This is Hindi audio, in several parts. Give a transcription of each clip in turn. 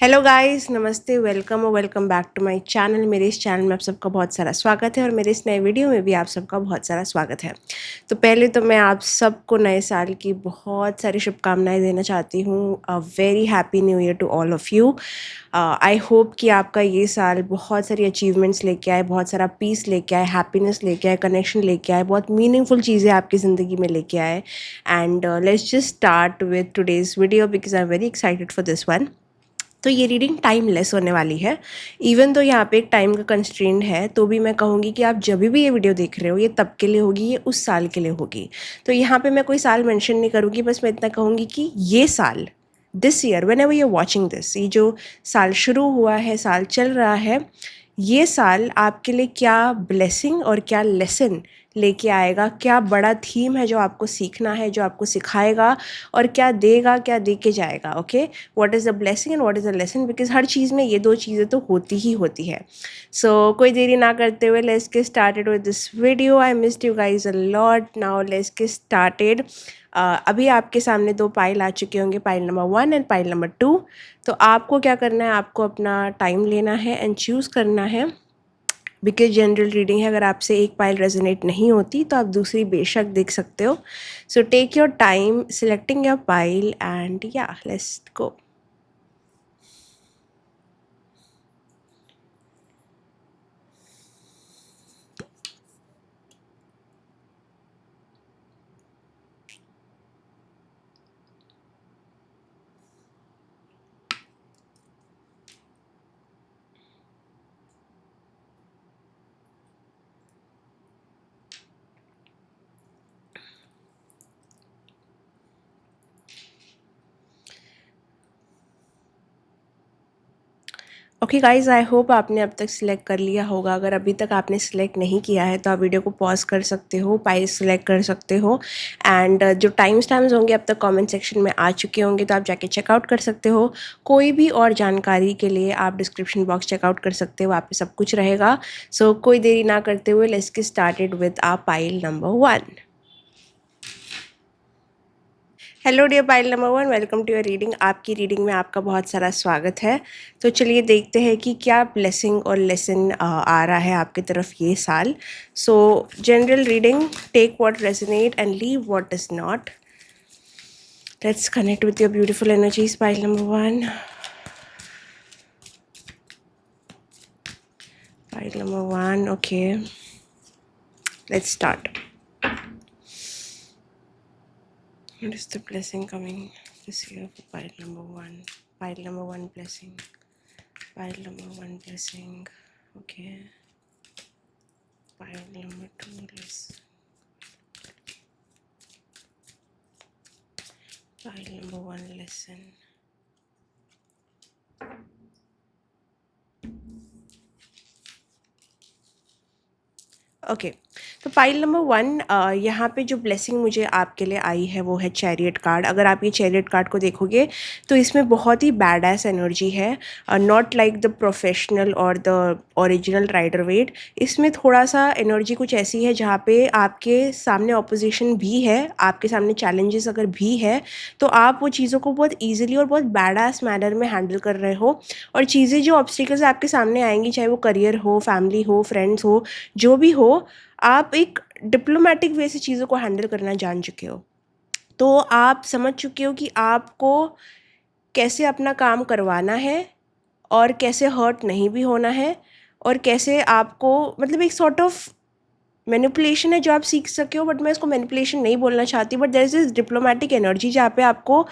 हेलो गाइस, नमस्ते, वेलकम और welcome back to my channel. मेरे इस चैनल में आप सबका बहुत सारा स्वागत है और मेरे इस नए वीडियो में भी आप सबका बहुत सारा स्वागत है। तो पहले तो मैं आप सबको नए साल की बहुत सारी शुभकामनाएं देना चाहती हूँ। A very happy new year to all of you. I hope कि आपका ये साल बहुत सारी अचीवमेंट्स लेके आए, बहुत सारा पीस लेके आए, हैप्पीनेस लेके आए, कनेक्शन लेके आए, बहुत मीनिंगफुल चीज़ें आपकी ज़िंदगी में लेके आए। And let's just start with today's video because I am very excited for this one. तो ये रीडिंग टाइमलेस होने वाली है। इवन तो यहाँ पे एक टाइम का कंस्ट्रेंट है, तो भी मैं कहूँगी कि आप जब भी ये वीडियो देख रहे हो, ये तब के लिए होगी, ये उस साल के लिए होगी। तो यहाँ पे मैं कोई साल मेंशन नहीं करूँगी, बस मैं इतना कहूँगी कि ये साल, this year, whenever you are watching this, ये जो साल शुरू हुआ है, साल चल रहा है, ये साल आपके लिए क्या ब्लेसिंग और क्या लेसन लेके आएगा, क्या बड़ा थीम है जो आपको सीखना है, जो आपको सिखाएगा, और क्या देगा, क्या दे के जाएगा। Okay, what is the blessing and what is the lesson, because हर चीज़ में ये दो चीज़ें तो होती ही होती है। सो कोई देरी ना करते हुए let's get started with this video. I missed you guys a lot. Now let's get started. अभी आपके सामने दो पाइल आ चुके होंगे, pile number 1 and pile number 2। तो आपको क्या करना है, आपको अपना टाइम लेना है एंड चूज़ करना है। बिकॉज जनरल रीडिंग है, अगर आपसे एक पाइल रेजोनेट नहीं होती तो आप दूसरी बेशक देख सकते हो। So take your time selecting your pile and या let's go. Okay guys, I hope आपने अब तक सिलेक्ट कर लिया होगा। अगर अभी तक आपने सिलेक्ट नहीं किया है तो आप वीडियो को पॉज कर सकते हो, पाइल सिलेक्ट कर सकते हो। एंड जो टाइम स्टैम्प्स होंगे अब तक कमेंट सेक्शन में आ चुके होंगे, तो आप जाके चेकआउट कर सकते हो। कोई भी और जानकारी के लिए आप डिस्क्रिप्शन बॉक्स चेकआउट कर सकते हो, वहाँ पे सब कुछ रहेगा। सो कोई देरी ना करते हुए let's get started with a pile number 1। Hello dear pile number 1, welcome to your reading. आपकी रीडिंग में आपका बहुत सारा स्वागत है। तो चलिए देखते हैं कि क्या ब्लेसिंग और लेसन आ रहा है आपकी तरफ ये साल। So general reading, take what resonate and leave what does not. Let's connect with your beautiful energies pile number 1, pile number 1। Okay, let's start. What is the blessing coming this year for pile number 1? Pile number 1 blessing. Pile number 1 blessing. Okay. Pile number 2 blessing. Pile number 1 lesson. Okay, तो पाइल नंबर 1, यहाँ पे जो ब्लेसिंग मुझे आपके लिए आई है वो है चैरियट कार्ड। अगर आप ये चैरियट कार्ड को देखोगे तो इसमें बहुत ही बैड एस एनर्जी है, नॉट लाइक द प्रोफेशनल और द ओरिजिनल राइडर वेट। इसमें थोड़ा सा एनर्जी कुछ ऐसी है जहाँ पे आपके सामने ऑपोजिशन भी है, आपके सामने चैलेंजेस अगर भी है तो आप वो चीज़ों को बहुत ईजिली और बहुत बैड एस मैनर में हैंडल कर रहे हो। और चीज़ें जो ऑब्स्टिकल्स आपके सामने आएंगी, चाहे वो करियर हो, फैमिली हो, फ्रेंड्स हो, जो भी हो, आप एक डिप्लोमेटिक वे से चीज़ों को हैंडल करना जान चुके हो। तो आप समझ चुके हो कि आपको कैसे अपना काम करवाना है और कैसे हर्ट नहीं भी होना है, और कैसे आपको, मतलब एक सॉर्ट ऑफ मैनिपुलेशन है जो आप सीख सके हो। बट मैं इसको मैनिपुलेशन नहीं बोलना चाहती, but there is this diplomatic energy जहाँ पे आपको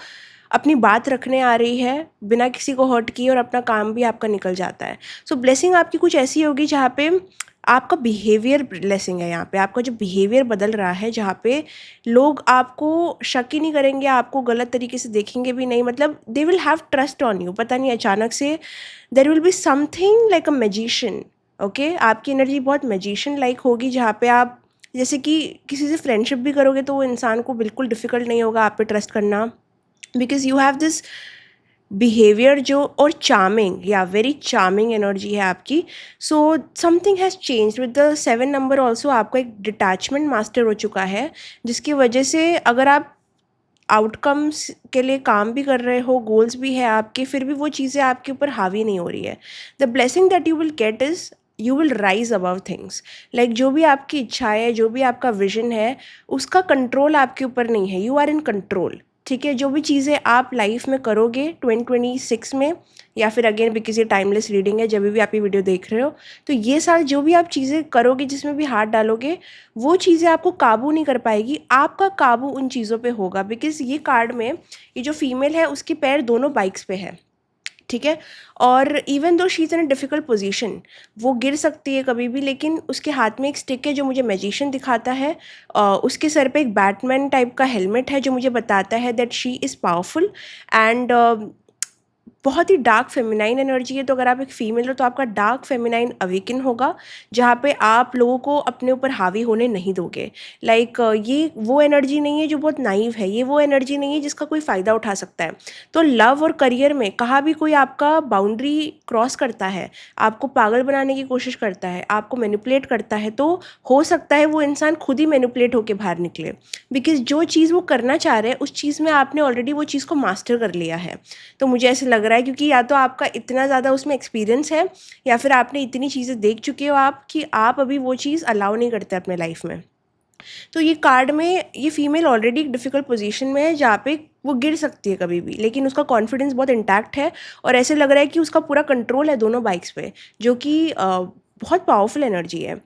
अपनी बात रखने आ रही है बिना किसी को हर्ट किए, और अपना काम भी आपका निकल जाता है। सो ब्लेसिंग आपकी कुछ ऐसी होगी जहाँ पे आपका बिहेवियर ब्लेसिंग है। यहाँ पे आपका जो बिहेवियर बदल रहा है, जहाँ पे लोग आपको शक ही नहीं करेंगे, आपको गलत तरीके से देखेंगे भी नहीं, मतलब they will have trust on you. पता नहीं अचानक से there will be something like a magician. Okay, आपकी एनर्जी बहुत मैजिशियन लाइक होगी, जहाँ पे आप जैसे कि किसी से फ्रेंडशिप भी करोगे तो वो इंसान को बिल्कुल डिफ़िकल्ट नहीं होगा आप पे ट्रस्ट करना, because you have this behaviour जो, और चार्मिंग या वेरी चार्मिंग एनर्जी है आपकी। So something has change with the 7 number also. आपका एक डिटैचमेंट मास्टर हो चुका है, जिसकी वजह से अगर आप आउटकम्स के लिए काम भी कर रहे हो, गोल्स भी है आपके, फिर भी वो चीज़ें आपके ऊपर हावी नहीं हो रही है। The blessing that you will get is you will rise above things. Like जो भी आपकी इच्छाएं है, जो भी आपका विजन है, उसका कंट्रोल आपके ऊपर नहीं है, यू आर इन कंट्रोल। ठीक है, जो भी चीज़ें आप लाइफ में करोगे 2026 में, या फिर अगेन बिकॉज ये टाइमलेस रीडिंग है, जब भी आप ये वीडियो देख रहे हो, तो ये साल जो भी आप चीज़ें करोगे, जिसमें भी हाथ डालोगे, वो चीज़ें आपको काबू नहीं कर पाएगी, आपका काबू उन चीज़ों पे होगा। बिकॉज ये कार्ड में ये जो फीमेल है उसके पैर दोनों बाइक्स पे है। ठीक है, और even though she is in difficult position, वो गिर सकती है कभी भी, लेकिन उसके हाथ में एक स्टिक है जो मुझे मैजिशियन दिखाता है। उसके सर पे एक बैटमैन टाइप का हेलमेट है जो मुझे बताता है that she is powerful and बहुत ही डार्क फेमिनाइन एनर्जी है। तो अगर आप एक फ़ीमेल हो तो आपका डार्क फेमिनाइन अवेकन होगा, जहाँ पे आप लोगों को अपने ऊपर हावी होने नहीं दोगे। लाइक ये वो एनर्जी नहीं है जो बहुत नाइव है, ये वो एनर्जी नहीं है जिसका कोई फ़ायदा उठा सकता है। तो लव और करियर में कहाँ भी कोई आपका बाउंड्री क्रॉस करता है, आपको पागल बनाने की कोशिश करता है, आपको मैनिपुलेट करता है, तो हो सकता है वो इंसान खुद ही मैनिपुलेट होकर बाहर निकले। बिकॉज़ जो चीज़ वो करना चाह रहे हैं उस चीज़ में आपने ऑलरेडी वो चीज़ को मास्टर कर लिया है। तो मुझे ऐसे लग रहा है, क्योंकि या तो आपका इतना ज़्यादा उसमें एक्सपीरियंस है, या फिर आपने इतनी चीज़ें देख चुके हो आप कि आप अभी वो चीज़ अलाउ नहीं करते अपने लाइफ में। तो ये कार्ड में ये फीमेल ऑलरेडी एक डिफ़िकल्ट पोजीशन में है जहाँ पे वो गिर सकती है कभी भी, लेकिन उसका कॉन्फिडेंस बहुत इंटैक्ट है और ऐसे लग रहा है कि उसका पूरा कंट्रोल है दोनों बाइक्स पे, जो कि बहुत पावरफुल एनर्जी है।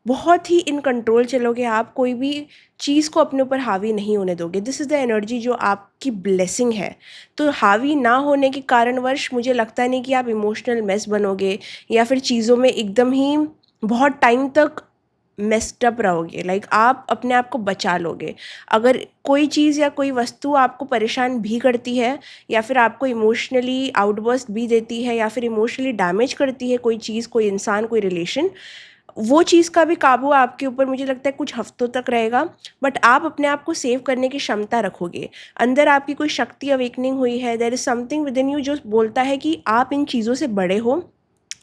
बहुत ही इन कंट्रोल चलोगे आप, कोई भी चीज़ को अपने ऊपर हावी नहीं होने दोगे। दिस इज़ द एनर्जी जो आपकी ब्लेसिंग है। तो हावी ना होने के कारणवश मुझे लगता नहीं कि आप इमोशनल मेस बनोगे, या फिर चीज़ों में एकदम ही बहुत टाइम तक मेस्ड अप रहोगे। लाइक आप अपने आप को बचा लोगे। अगर कोई चीज़ या कोई वस्तु आपको परेशान भी करती है, या फिर आपको इमोशनली आउटबर्स्ट भी देती है, या फिर इमोशनली डैमेज करती है कोई चीज़, कोई इंसान, कोई रिलेशन, वो चीज़ का भी काबू आपके ऊपर मुझे लगता है कुछ हफ्तों तक रहेगा। बट आप अपने आप को सेव करने की क्षमता रखोगे। अंदर आपकी कोई शक्ति अवेकनिंग हुई है, there is something within you जो बोलता है कि आप इन चीज़ों से बड़े हो,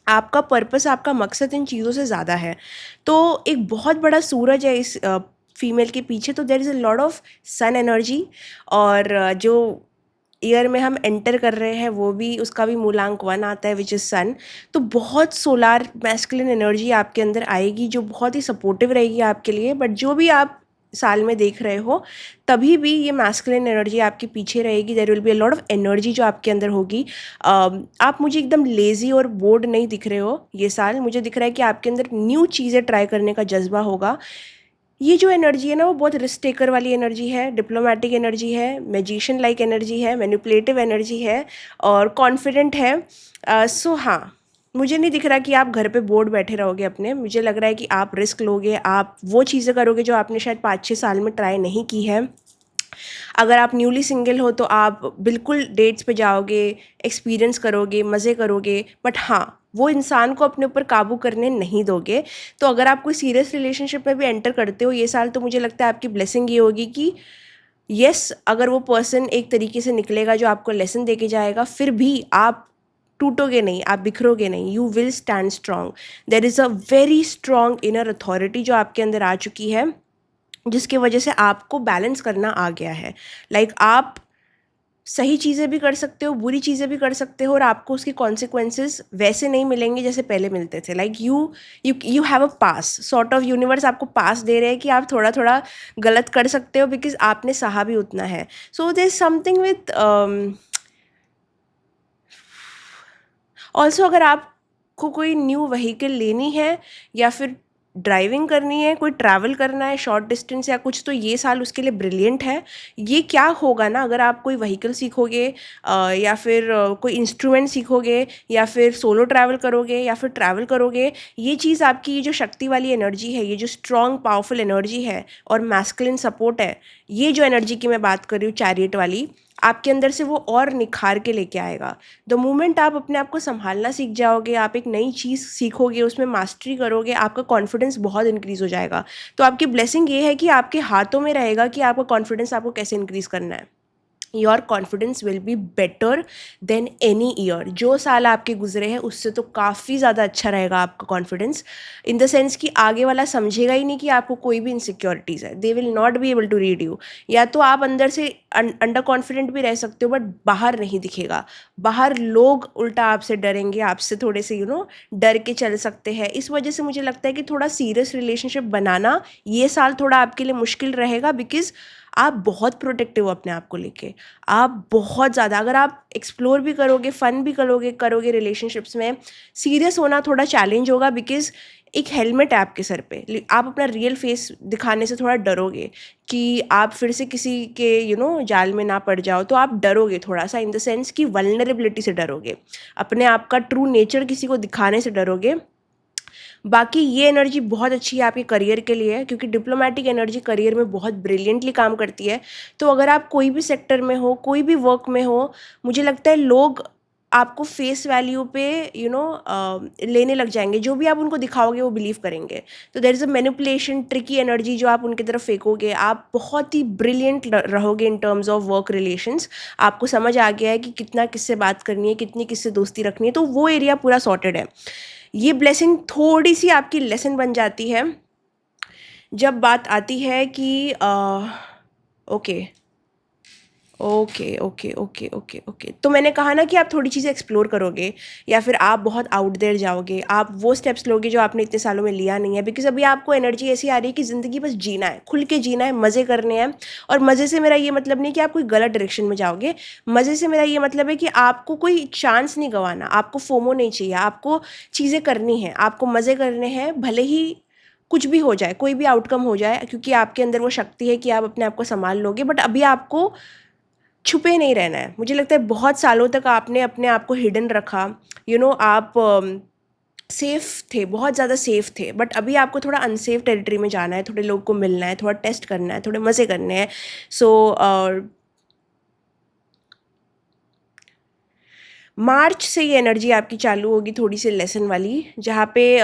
आपका पर्पस, आपका मकसद इन चीज़ों से ज़्यादा है। तो एक बहुत बड़ा सूरज है इस फीमेल के पीछे, तो there is a lot of sun energy. और जो ईयर में हम एंटर कर रहे हैं वो भी, उसका भी मूलांक 1 आता है विच इज़ सन। तो बहुत सोलार मैस्कुलिन एनर्जी आपके अंदर आएगी जो बहुत ही सपोर्टिव रहेगी आपके लिए। बट जो भी आप साल में देख रहे हो, तभी भी ये मैस्कुलिन एनर्जी आपके पीछे रहेगी। There will be a lot of energy जो आपके अंदर होगी। आप मुझे एकदम लेज़ी और बोर्ड नहीं दिख रहे हो ये साल। मुझे दिख रहा है कि आपके अंदर न्यू चीज़ें ट्राई करने का जज्बा होगा। ये जो एनर्जी है ना, वो बहुत रिस्क टेकर वाली एनर्जी है, डिप्लोमेटिक एनर्जी है, मैजिशियन लाइक एनर्जी है, मैनिपुलेटिव एनर्जी है, और कॉन्फिडेंट है। सो हाँ, मुझे नहीं दिख रहा कि आप घर पे बोर्ड बैठे रहोगे अपने। मुझे लग रहा है कि आप रिस्क लोगे, आप वो चीज़ें करोगे जो आपने शायद 5-6 साल में ट्राई नहीं की है। अगर आप न्यूली सिंगल हो तो आप बिल्कुल डेट्स पे जाओगे, एक्सपीरियंस करोगे, मज़े करोगे, बट हाँ, वो इंसान को अपने ऊपर काबू करने नहीं दोगे। तो अगर आप कोई सीरियस रिलेशनशिप में भी एंटर करते हो ये साल, तो मुझे लगता है आपकी ब्लेसिंग ये होगी कि येस, अगर वो पर्सन एक तरीके से निकलेगा जो आपको लेसन दे के जाएगा, फिर भी आप टूटोगे नहीं, आप बिखरोगे नहीं, you will stand strong. There is a very strong inner authority जो आपके अंदर आ चुकी है, जिसकी वजह से आपको बैलेंस करना आ गया है। लाइक आप सही चीज़ें भी कर सकते हो, बुरी चीज़ें भी कर सकते हो, और आपको उसके कॉन्सिक्वेंसेस वैसे नहीं मिलेंगे जैसे पहले मिलते थे। Like you have a pass, sort of universe आपको पास दे रहे हैं कि आप थोड़ा थोड़ा गलत कर सकते हो, बिकॉज आपने सहा भी उतना है। So there is something with also, अगर आपको कोई न्यू व्हीकल लेनी है, या फिर ड्राइविंग करनी है, कोई ट्रैवल करना है शॉर्ट डिस्टेंस या कुछ, तो ये साल उसके लिए ब्रिलियंट है। ये क्या होगा ना, अगर आप कोई व्हीकल सीखोगे, या फिर कोई इंस्ट्रूमेंट सीखोगे, या फिर सोलो ट्रैवल करोगे, या फिर ट्रैवल करोगे, ये चीज़ आपकी, ये जो शक्ति वाली एनर्जी है, ये जो स्ट्रॉन्ग पावरफुल एनर्जी है और मैस्कुलिन सपोर्ट है, ये जो एनर्जी की मैं बात कर रही हूँ चैरियट वाली, आपके अंदर से वो और निखार के लेके आएगा। द मोमेंट आप अपने आप को संभालना सीख जाओगे, आप एक नई चीज़ सीखोगे, उसमें मास्टरी करोगे, आपका कॉन्फिडेंस बहुत इंक्रीज़ हो जाएगा। तो आपकी ब्लेसिंग ये है कि आपके हाथों में रहेगा कि आपका कॉन्फिडेंस आपको कैसे इंक्रीज़ करना है। Your confidence will be better than any year. जो साल आपके गुजरे हैं उससे तो काफ़ी ज़्यादा अच्छा रहेगा आपका कॉन्फिडेंस, इन द सेंस कि आगे वाला समझेगा ही नहीं कि आपको कोई भी इनसिक्योरिटीज़ है। They will not be able to read you. या तो आप अंदर से अंडर कॉन्फिडेंट भी रह सकते हो बट बाहर नहीं दिखेगा। बाहर लोग उल्टा आपसे डरेंगे, आपसे थोड़े से डर के चल सकते हैं। इस वजह से मुझे लगता है कि थोड़ा सीरियस रिलेशनशिप बनाना ये साल थोड़ा आपके लिए मुश्किल रहेगा, बिकॉज आप बहुत प्रोटेक्टिव हो अपने आप को लेके। आप बहुत ज़्यादा, अगर आप एक्सप्लोर भी करोगे, फ़न भी करोगे रिलेशनशिप्स में, सीरियस होना थोड़ा चैलेंज होगा, बिकॉज एक हेलमेट है आपके सर पे। आप अपना रियल फेस दिखाने से थोड़ा डरोगे कि आप फिर से किसी के जाल में ना पड़ जाओ। तो आप डरोगे थोड़ा सा, इन द सेंस कि वल्नरेबिलिटी से डरोगे, अपने आप का ट्रू नेचर किसी को दिखाने से डरोगे। बाकी ये एनर्जी बहुत अच्छी है आपके करियर के लिए, क्योंकि डिप्लोमेटिक एनर्जी करियर में बहुत ब्रिलियंटली काम करती है। तो अगर आप कोई भी सेक्टर में हो, कोई भी वर्क में हो, मुझे लगता है लोग आपको फेस वैल्यू पे लेने लग जाएंगे। जो भी आप उनको दिखाओगे वो बिलीव करेंगे। तो there is a manipulation, tricky energy जो आप उनकी तरफ फेंकोगे। आप बहुत ही ब्रिलियंट रहोगे in terms of work relations. आपको समझ आ गया है कि कितना किससे बात करनी है, कितनी किससे दोस्ती रखनी है, तो वो एरिया पूरा सॉर्टेड है। ये ब्लेसिंग थोड़ी सी आपकी लेसन बन जाती है जब बात आती है कि okay okay okay okay okay okay तो मैंने कहा ना कि आप थोड़ी चीज़ें एक्सप्लोर करोगे, या फिर आप बहुत आउट देयर जाओगे, आप वो स्टेप्स लोगे जो आपने इतने सालों में लिया नहीं है। बिकॉज अभी आपको एनर्जी ऐसी आ रही है कि ज़िंदगी बस जीना है, खुल के जीना है, मज़े करने हैं। और मज़े से मेरा ये मतलब नहीं कि आप कोई गलत डायरेक्शन में जाओगे। मज़े से मेरा ये मतलब है कि आपको कोई चांस नहीं गंवाना, आपको फोमो नहीं चाहिए, आपको चीज़ें करनी है, आपको मज़े करने हैं, भले ही कुछ भी हो जाए, कोई भी आउटकम हो जाए, क्योंकि आपके अंदर वो शक्ति है कि आप अपने आप को संभाल लोगे। बट अभी आपको छुपे नहीं रहना है। मुझे लगता है बहुत सालों तक आपने अपने आप को हिडन रखा। आप सेफ थे, बहुत ज़्यादा सेफ थे, बट अभी आपको थोड़ा अनसेफ टेरिटरी में जाना है, थोड़े लोग को मिलना है, थोड़ा टेस्ट करना है, थोड़े मज़े करने हैं। सो मार्च से ये एनर्जी आपकी चालू होगी, थोड़ी सी लेसन वाली, जहाँ पे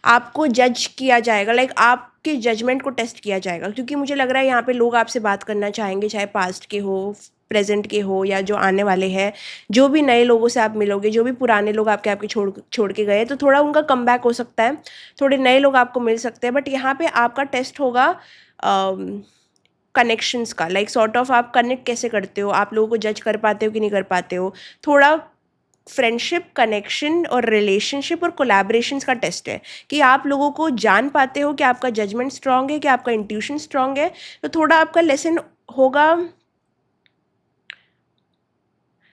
आपको जज किया जाएगा, लाइक आपके जजमेंट को टेस्ट किया जाएगा। क्योंकि मुझे लग रहा है यहाँ पे लोग आपसे बात करना चाहेंगे, चाहे पास्ट के हो, प्रेजेंट के हो, या जो आने वाले हैं। जो भी नए लोगों से आप मिलोगे, जो भी पुराने लोग आपके छोड़ छोड़ के गए, तो थोड़ा उनका कमबैक हो सकता है, थोड़े नए लोग आपको मिल सकते हैं। बट यहाँ पे आपका टेस्ट होगा कनेक्शंस का, लाइक सॉर्ट ऑफ आप कनेक्ट कैसे करते हो, आप लोगों को जज कर पाते हो कि नहीं कर पाते हो। थोड़ा फ्रेंडशिप, कनेक्शन और रिलेशनशिप और कोलैबोरेशंस का टेस्ट है कि आप लोगों को जान पाते हो, कि आपका जजमेंट स्ट्रांग है, कि आपका इंट्यूशन स्ट्रांग है। तो थोड़ा आपका लेसन होगा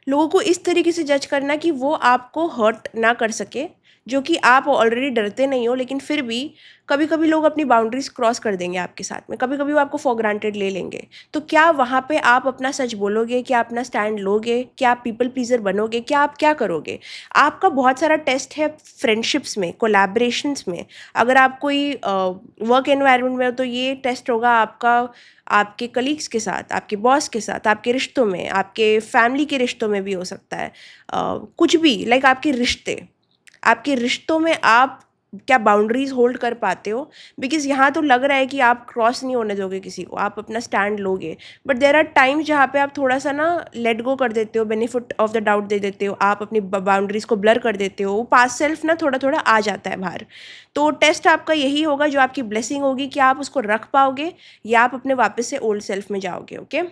लोगों को इस तरीके से जज करना कि वो आपको हर्ट ना कर सके, जो कि आप ऑलरेडी डरते नहीं हो, लेकिन फिर भी कभी कभी लोग अपनी बाउंड्रीज क्रॉस कर देंगे आपके साथ में, कभी कभी वो आपको फॉर ग्रांटेड ले लेंगे। तो क्या वहाँ पे आप अपना सच बोलोगे, क्या अपना स्टैंड लोगे, क्या आप पीपल प्लीजर बनोगे, क्या आप क्या करोगे? आपका बहुत सारा टेस्ट है फ्रेंडशिप्स में, कोलैबोरेशंस में। अगर आप कोई वर्क एनवायरनमेंट में हो तो ये टेस्ट होगा आपका आपके कलीग्स के साथ, आपके बॉस के साथ, आपके रिश्तों में, आपके फैमिली के रिश्तों में भी हो सकता है। कुछ भी, लाइक आपके रिश्तों में आप क्या बाउंड्रीज होल्ड कर पाते हो? बिकॉज यहाँ तो लग रहा है कि आप क्रॉस नहीं होने दोगे किसी को, आप अपना स्टैंड लोगे। बट देर आर टाइम्स जहाँ पे आप थोड़ा सा ना लेट गो कर देते हो, बेनिफिट ऑफ द डाउट दे देते हो, आप अपनी बाउंड्रीज को ब्लर कर देते हो, वो पास सेल्फ ना थोड़ा थोड़ा आ जाता है बाहर। तो टेस्ट आपका यही होगा, जो आपकी ब्लेसिंग होगी, कि आप उसको रख पाओगे या आप अपने वापस से ओल्ड सेल्फ में जाओगे। ओके,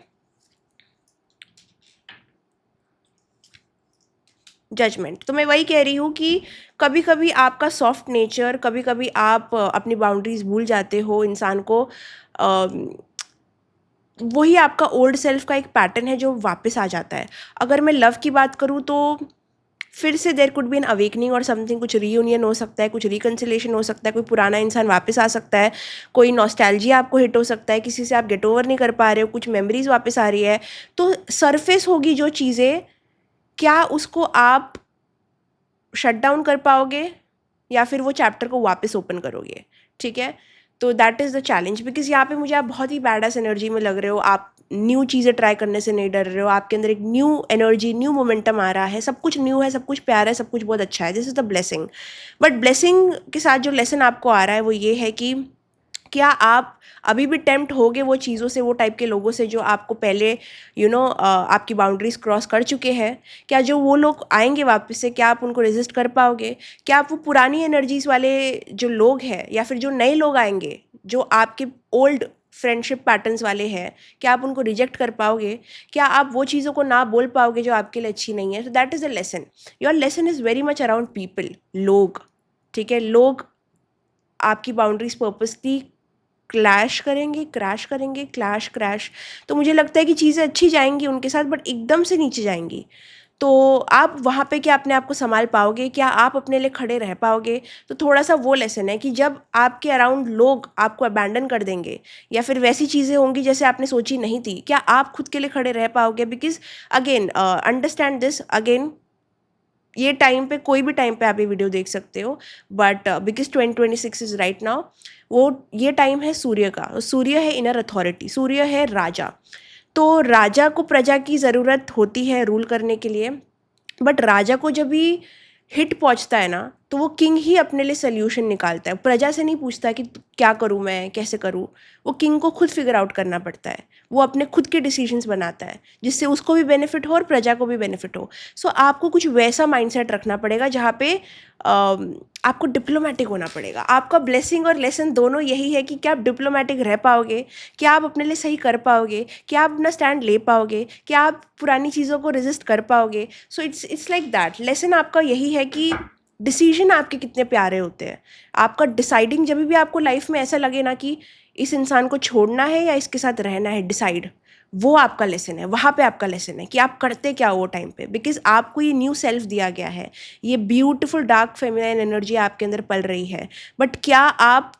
जजमेंट तो मैं वही कह रही हूँ कि कभी कभी आपका सॉफ्ट नेचर, कभी कभी आप अपनी बाउंड्रीज भूल जाते हो इंसान को। वही आपका ओल्ड सेल्फ का एक पैटर्न है जो वापस आ जाता है। अगर मैं लव की बात करूँ तो फिर से there could be an awakening और समथिंग, कुछ रीयूनियन हो सकता है, कुछ रिकन्सिलेशन हो सकता है, कोई पुराना इंसान वापस आ सकता है, कोई नॉस्टैल्जिया आपको हिट हो सकता है, किसी से आप गेट ओवर नहीं कर पा रहे हो, कुछ मेमोरीज वापस आ रही है। तो सरफेस होगी जो चीज़ें, क्या उसको आप शट डाउन कर पाओगे या फिर वो चैप्टर को वापस ओपन करोगे? ठीक है, तो that is the challenge. Because यहाँ पे मुझे आप बहुत ही बैडस एनर्जी में लग रहे हो, आप न्यू चीज़ें ट्राई करने से नहीं डर रहे हो, आपके अंदर एक न्यू एनर्जी, न्यू मोमेंटम आ रहा है, सब कुछ न्यू है, सब कुछ प्यारा है, सब कुछ बहुत अच्छा है। This is the blessing. But blessing के साथ जो लेसन आपको आ रहा है वो ये है कि क्या आप अभी भी टेम्प्ट होगे वो चीज़ों से, वो टाइप के लोगों से जो आपको पहले आपकी बाउंड्रीज क्रॉस कर चुके हैं? क्या जो वो लोग आएंगे वापस से, क्या आप उनको रेजिस्ट कर पाओगे? क्या आप वो पुरानी एनर्जीज वाले जो लोग हैं या फिर जो नए लोग आएंगे जो आपके ओल्ड फ्रेंडशिप पैटर्न्स वाले हैं, क्या आप उनको रिजेक्ट कर पाओगे? क्या आप वो चीज़ों को ना बोल पाओगे जो आपके लिए अच्छी नहीं है? तो that is a lesson. Your lesson is very much around people, लोग। ठीक है, लोग आपकी बाउंड्रीज पर्पसली क्रैश करेंगे, क्रैश। तो मुझे लगता है कि चीज़ें अच्छी जाएंगी उनके साथ, बट एकदम से नीचे जाएंगी। तो आप वहाँ पे क्या अपने आप को संभाल पाओगे? क्या आप अपने लिए खड़े रह पाओगे? तो थोड़ा सा वो लेसन है कि जब आपके अराउंड लोग आपको अबैंडन कर देंगे या फिर वैसी चीज़ें होंगी जैसे आपने सोची नहीं थी, क्या आप खुद के लिए खड़े रह पाओगे? Because again understand this again, ये टाइम पे, कोई भी टाइम पे आप ये वीडियो देख सकते हो, but because 2026 is right now, वो ये टाइम है सूर्य का। सूर्य है इनर अथॉरिटी, सूर्य है राजा। तो राजा को प्रजा की ज़रूरत होती है रूल करने के लिए, बट राजा को जब भी हिट पहुंचता है ना, तो वो किंग ही अपने लिए सोल्यूशन निकालता है, प्रजा से नहीं पूछता कि क्या करूं मैं, कैसे करूं। वो किंग को खुद फिगर आउट करना पड़ता है, वो अपने खुद के डिसीजंस बनाता है जिससे उसको भी बेनिफिट हो और प्रजा को भी बेनिफिट हो। सो आपको कुछ वैसा माइंडसेट रखना पड़ेगा जहाँ पे आपको डिप्लोमेटिक होना पड़ेगा। आपका ब्लेसिंग और लेसन दोनों यही है कि क्या आप डिप्लोमेटिक रह पाओगे, क्या आप अपने लिए सही कर पाओगे, क्या आप अपना स्टैंड ले पाओगे, क्या आप पुरानी चीज़ों को रेजिस्ट कर पाओगे। सो इट्स लाइक दैट। लेसन आपका यही है कि डिसीजन आपके कितने प्यारे होते हैं। आपका डिसाइडिंग, जब भी आपको लाइफ में ऐसा लगे ना कि इस इंसान को छोड़ना है या इसके साथ रहना है, डिसाइड, वो आपका लेसन है। वहाँ पे आपका लेसन है कि आप करते क्या हो वो टाइम पे, बिकॉज आपको ये न्यू सेल्फ दिया गया है, ये ब्यूटीफुल डार्क फेमिनाइन एनर्जी आपके अंदर पल रही है। बट क्या आप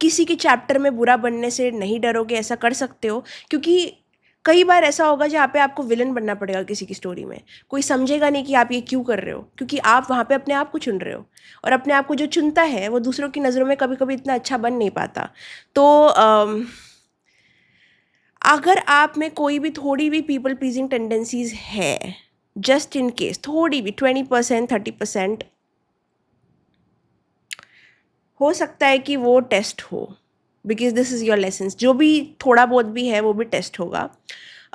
किसी के चैप्टर में बुरा बनने से नहीं डरोगे? ऐसा कर सकते हो, क्योंकि कई बार ऐसा होगा जहाँ पे आपको विलन बनना पड़ेगा किसी की स्टोरी में। कोई समझेगा नहीं कि आप ये क्यों कर रहे हो, क्योंकि आप वहाँ पे अपने आप को चुन रहे हो, और अपने आप को जो चुनता है वो दूसरों की नज़रों में कभी कभी इतना अच्छा बन नहीं पाता। तो अगर आप में कोई भी थोड़ी भी पीपल प्लीजिंग टेंडेंसीज है, जस्ट इन केस थोड़ी भी 20%, 30%, हो सकता है कि वो टेस्ट हो, because this is your lessons. जो भी थोड़ा बहुत भी है वो भी टेस्ट होगा।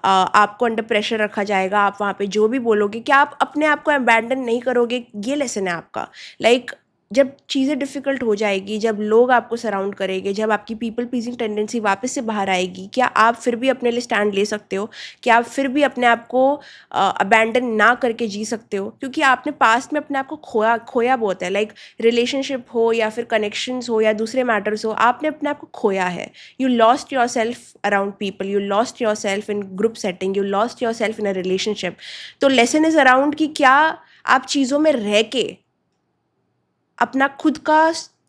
आपको अंडर प्रेशर रखा जाएगा, आप वहाँ पे जो भी बोलोगे, क्या आप अपने आप को अबैंडन नहीं करोगे, ये लेसन है आपका। लाइक जब चीज़ें डिफ़िकल्ट हो जाएगी, जब लोग आपको सराउंड करेंगे, जब आपकी पीपल प्लीजिंग टेंडेंसी वापस से बाहर आएगी, क्या आप फिर भी अपने लिए स्टैंड ले सकते हो? क्या आप फिर भी अपने आप को अबैंडन ना करके जी सकते हो? क्योंकि आपने पास्ट में अपने आप को खोया बहुत है। लाइक रिलेशनशिप हो या फिर कनेक्शंस हो या दूसरे मैटर्स हो, आपने अपने आप को खोया है। You lost your self around people, you lost your self in group setting, you lost your self in a relationship. तो लेसन इज अराउंड कि क्या आप चीज़ों में रह के अपना खुद का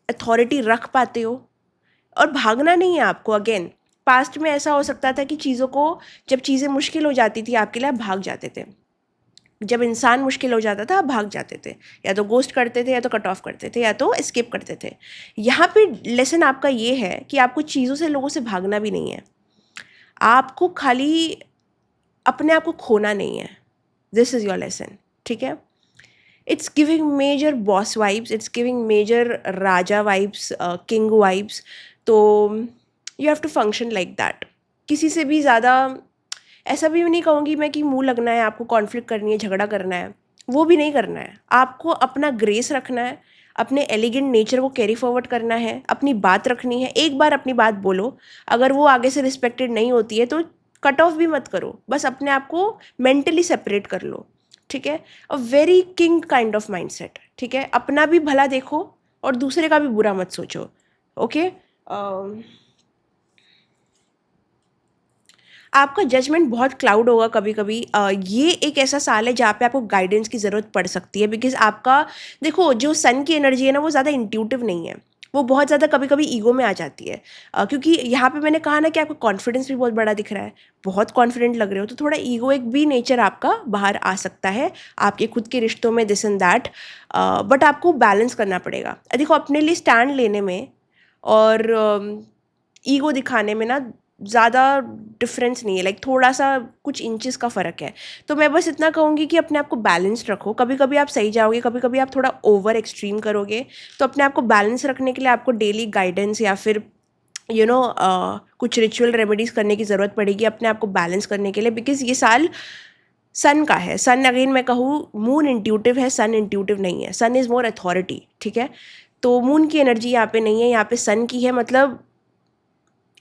अथॉरिटी रख पाते हो, और भागना नहीं है आपको। अगेन, पास्ट में ऐसा हो सकता था कि चीज़ों को, जब चीज़ें मुश्किल हो जाती थी आपके लिए, आप भाग जाते थे। जब इंसान मुश्किल हो जाता था आप भाग जाते थे, या तो गोस्ट करते थे, या तो कट ऑफ करते थे, या तो एस्केप करते थे। यहाँ पे लेसन आपका ये है कि आपको चीज़ों से, लोगों से भागना भी नहीं है, आपको खाली अपने आप को खोना नहीं है। This is your lesson. ठीक है, it's giving major boss vibes, it's giving major raja vibes, king vibes। तो you have to function like that। किसी से भी ज़्यादा, ऐसा भी नहीं कहूँगी मैं कि मुंह लगना है, आपको कॉन्फ्लिक्ट करनी है, झगड़ा करना है, वो भी नहीं करना है। आपको अपना ग्रेस रखना है, अपने एलिगेंट नेचर को कैरी फॉरवर्ड करना है, अपनी बात रखनी है। एक बार अपनी बात बोलो, अगर वो आगे से रिस्पेक्टेड नहीं होती है तो कट ऑफ भी मत करो, बस अपने आप को मेंटली सेपरेट कर लो। ठीक है, a very king kind of mindset. ठीक है, अपना भी भला देखो और दूसरे का भी बुरा मत सोचो। ओके, आपका जजमेंट बहुत क्लाउड होगा कभी कभी। ये एक ऐसा साल है जहाँ पे आपको गाइडेंस की ज़रूरत पड़ सकती है, बिकॉज आपका, देखो, जो सन की एनर्जी है ना, वो ज़्यादा इंट्यूटिव नहीं है, वो बहुत ज़्यादा कभी कभी ईगो में आ जाती है। क्योंकि यहाँ पे मैंने कहा ना कि आपका कॉन्फिडेंस भी बहुत बड़ा दिख रहा है, बहुत कॉन्फिडेंट लग रहे हो, तो थोड़ा ईगो एक भी नेचर आपका बाहर आ सकता है आपके खुद के रिश्तों में, दिस एंड दैट। बट आपको बैलेंस करना पड़ेगा। देखो, अपने लिए स्टैंड लेने में और ईगो दिखाने में ना ज़्यादा डिफरेंस नहीं है, लाइक थोड़ा सा कुछ इंचेस का फ़र्क है। तो मैं बस इतना कहूँगी कि अपने आप को बैलेंस्ड रखो। कभी कभी आप सही जाओगे, कभी कभी आप थोड़ा ओवर एक्सट्रीम करोगे। तो अपने आप को बैलेंस रखने के लिए आपको डेली गाइडेंस या फिर कुछ रिचुअल रेमेडीज़ करने की ज़रूरत पड़ेगी अपने आप को बैलेंस करने के लिए, बिकॉज़ ये साल सन का है। सन अगेन मैं कहूँ, मून इंट्यूटिव है, सन इंट्यूटिव नहीं है। सन इज़ मोर अथॉरिटी, ठीक है। तो मून की एनर्जी यहाँ पे नहीं है, यहाँ पे सन की है। मतलब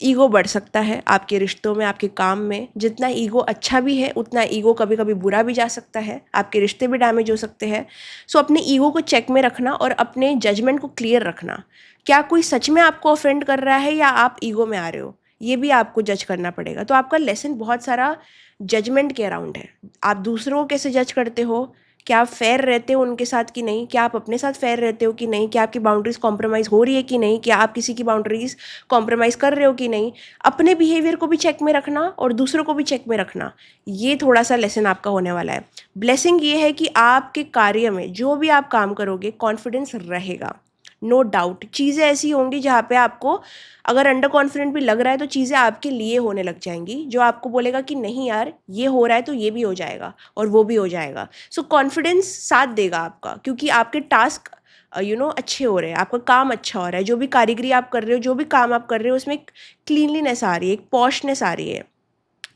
ईगो बढ़ सकता है आपके रिश्तों में, आपके काम में। जितना ईगो अच्छा भी है उतना ईगो कभी कभी बुरा भी जा सकता है, आपके रिश्ते भी डैमेज हो सकते हैं। सो अपने ईगो को चेक में रखना और अपने जजमेंट को क्लियर रखना। क्या कोई सच में आपको ऑफेंड कर रहा है या आप ईगो में आ रहे हो, ये भी आपको जज करना पड़ेगा। तो आपका लेसन बहुत सारा जजमेंट के अराउंड है। आप दूसरों को कैसे जज करते हो, क्या आप फेयर रहते हो उनके साथ कि नहीं, क्या आप अपने साथ फेयर रहते हो कि नहीं, क्या आपकी बाउंड्रीज कॉम्प्रोमाइज़ हो रही है कि नहीं, क्या आप किसी की बाउंड्रीज कॉम्प्रोमाइज़ कर रहे हो कि नहीं। अपने बिहेवियर को भी चेक में रखना और दूसरों को भी चेक में रखना, ये थोड़ा सा लेसन आपका होने वाला है। ब्लेसिंग ये है कि आपके कार्य में जो भी आप काम करोगे कॉन्फिडेंस रहेगा, नो डाउट। चीज़ें ऐसी होंगी जहाँ पे आपको अगर अंडर कॉन्फिडेंट भी लग रहा है तो चीज़ें आपके लिए होने लग जाएंगी, जो आपको बोलेगा कि नहीं यार ये हो रहा है तो ये भी हो जाएगा और वो भी हो जाएगा। सो कॉन्फिडेंस साथ देगा आपका, क्योंकि आपके टास्क अच्छे हो रहे हैं, आपका काम अच्छा हो रहा है। जो भी कारीगरी आप कर रहे हो, जो भी काम आप कर रहे हो, उसमें एक क्लीनलीनेस आ रही है, एक पॉशनेस आ रही है।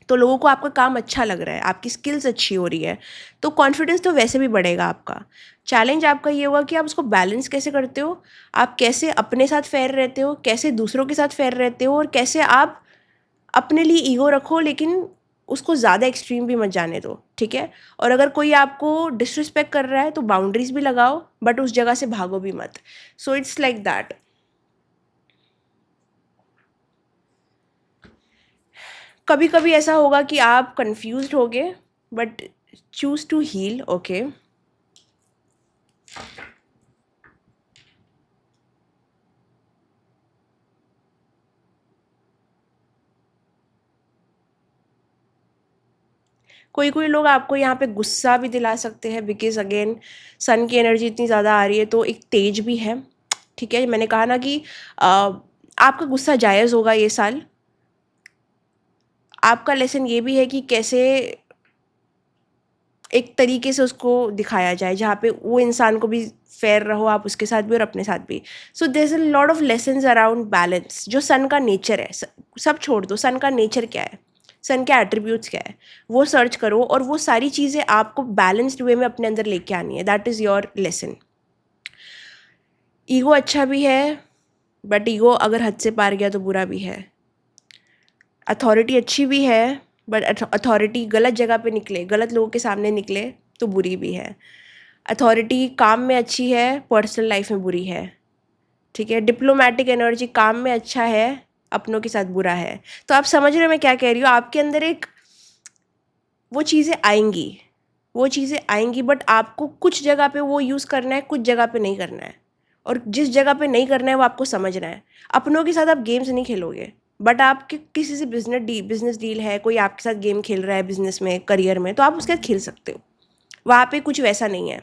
तो लोगों को आपका काम अच्छा लग रहा है, आपकी स्किल्स अच्छी हो रही है, तो कॉन्फिडेंस तो वैसे भी बढ़ेगा आपका। चैलेंज आपका ये होगा कि आप उसको बैलेंस कैसे करते हो, आप कैसे अपने साथ फेयर रहते हो, कैसे दूसरों के साथ फेयर रहते हो, और कैसे आप अपने लिए ईगो रखो लेकिन उसको ज़्यादा एक्सट्रीम भी मत जाने दो, ठीक है। और अगर कोई आपको डिसरिस्पेक्ट कर रहा है तो बाउंड्रीज भी लगाओ, बट उस जगह से भागो भी मत। So it's like that. कभी कभी ऐसा होगा कि आप कंफ्यूज्ड होगे, but choose to heal, okay. कोई कोई लोग आपको यहाँ पे गुस्सा भी दिला सकते हैं, बिकॉज अगेन सन की एनर्जी इतनी ज़्यादा आ रही है तो एक तेज भी है, ठीक है। मैंने कहा ना कि आपका गुस्सा जायज़ होगा ये साल। आपका लेसन ये भी है कि कैसे एक तरीके से उसको दिखाया जाए जहाँ पे वो इंसान को भी फेयर रहो, आप उसके साथ भी और अपने साथ भी। So there is a lot of lessons around balance, जो सन का नेचर है। सब छोड़ दो, सन का नेचर क्या है, सन के एट्रीब्यूट्स क्या है, वो सर्च करो और वो सारी चीज़ें आपको बैलेंस्ड वे में अपने अंदर लेके आनी है। That is your lesson. Ego अच्छा भी है, बट ईगो अगर हद से पार गया तो बुरा भी है। अथॉरिटी अच्छी भी है, बट अथॉरिटी गलत जगह पे निकले, गलत लोगों के सामने निकले तो बुरी भी है। अथॉरिटी काम में अच्छी है, पर्सनल लाइफ में बुरी है, ठीक है। डिप्लोमेटिक एनर्जी काम में अच्छा है, अपनों के साथ बुरा है। तो आप समझ रहे हो मैं क्या कह रही हूँ। आपके अंदर एक वो चीज़ें आएंगी, वो चीज़ें आएंगी, बट आपको कुछ जगह पे वो यूज़ करना है, कुछ जगह पे नहीं करना है। और जिस जगह पे नहीं करना है वो आपको समझना है। अपनों के साथ आप गेम्स नहीं खेलोगे, बट आपके किसी से बिजनेस डील है, कोई आपके साथ गेम खेल रहा है बिजनेस में, करियर में, तो आप उसके साथ खेल सकते हो। वहाँ पे कुछ वैसा नहीं है।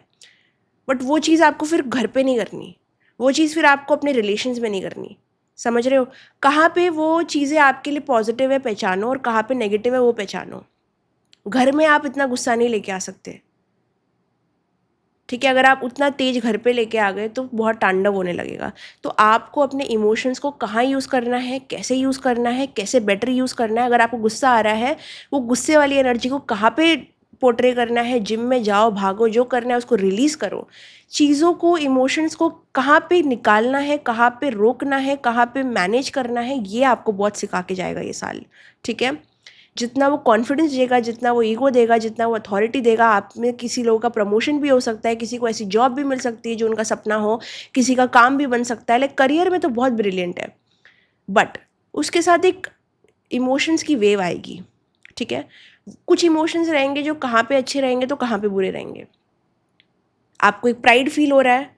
बट वो चीज़ आपको फिर घर पे नहीं करनी, वो चीज़ फिर आपको अपने रिलेशंस में नहीं करनी। समझ रहे हो, कहाँ पे वो चीज़ें आपके लिए पॉजिटिव है पहचानो, और कहाँ पे नेगेटिव है वो पहचानो। घर में आप इतना गुस्सा नहीं लेके आ सकते, ठीक है। अगर आप उतना तेज घर पे लेके आ गए तो बहुत तांडव होने लगेगा। तो आपको अपने इमोशंस को कहाँ यूज़ करना है, कैसे यूज़ करना है, कैसे बेटर यूज़ करना है। अगर आपको गुस्सा आ रहा है, वो गुस्से वाली एनर्जी को कहाँ पे पोर्ट्रे करना है, जिम में जाओ, भागो, जो करना है उसको रिलीज़ करो। चीज़ों को, इमोशंस को कहाँ पे निकालना है, कहाँ पे रोकना है, कहाँ पे मैनेज करना है, ये आपको बहुत सिखा के जाएगा ये साल, ठीक है। जितना वो कॉन्फिडेंस देगा, जितना वो ईगो देगा, जितना वो अथॉरिटी देगा, आप में किसी लोगों का प्रमोशन भी हो सकता है, किसी को ऐसी जॉब भी मिल सकती है जो उनका सपना हो, किसी का काम भी बन सकता है। लाइक करियर में तो बहुत ब्रिलियंट है, बट उसके साथ एक इमोशंस की वेव आएगी, ठीक है। कुछ इमोशंस रहेंगे जो कहाँ पे अच्छे रहेंगे तो कहाँ पे बुरे रहेंगे। आपको एक प्राइड फील हो रहा है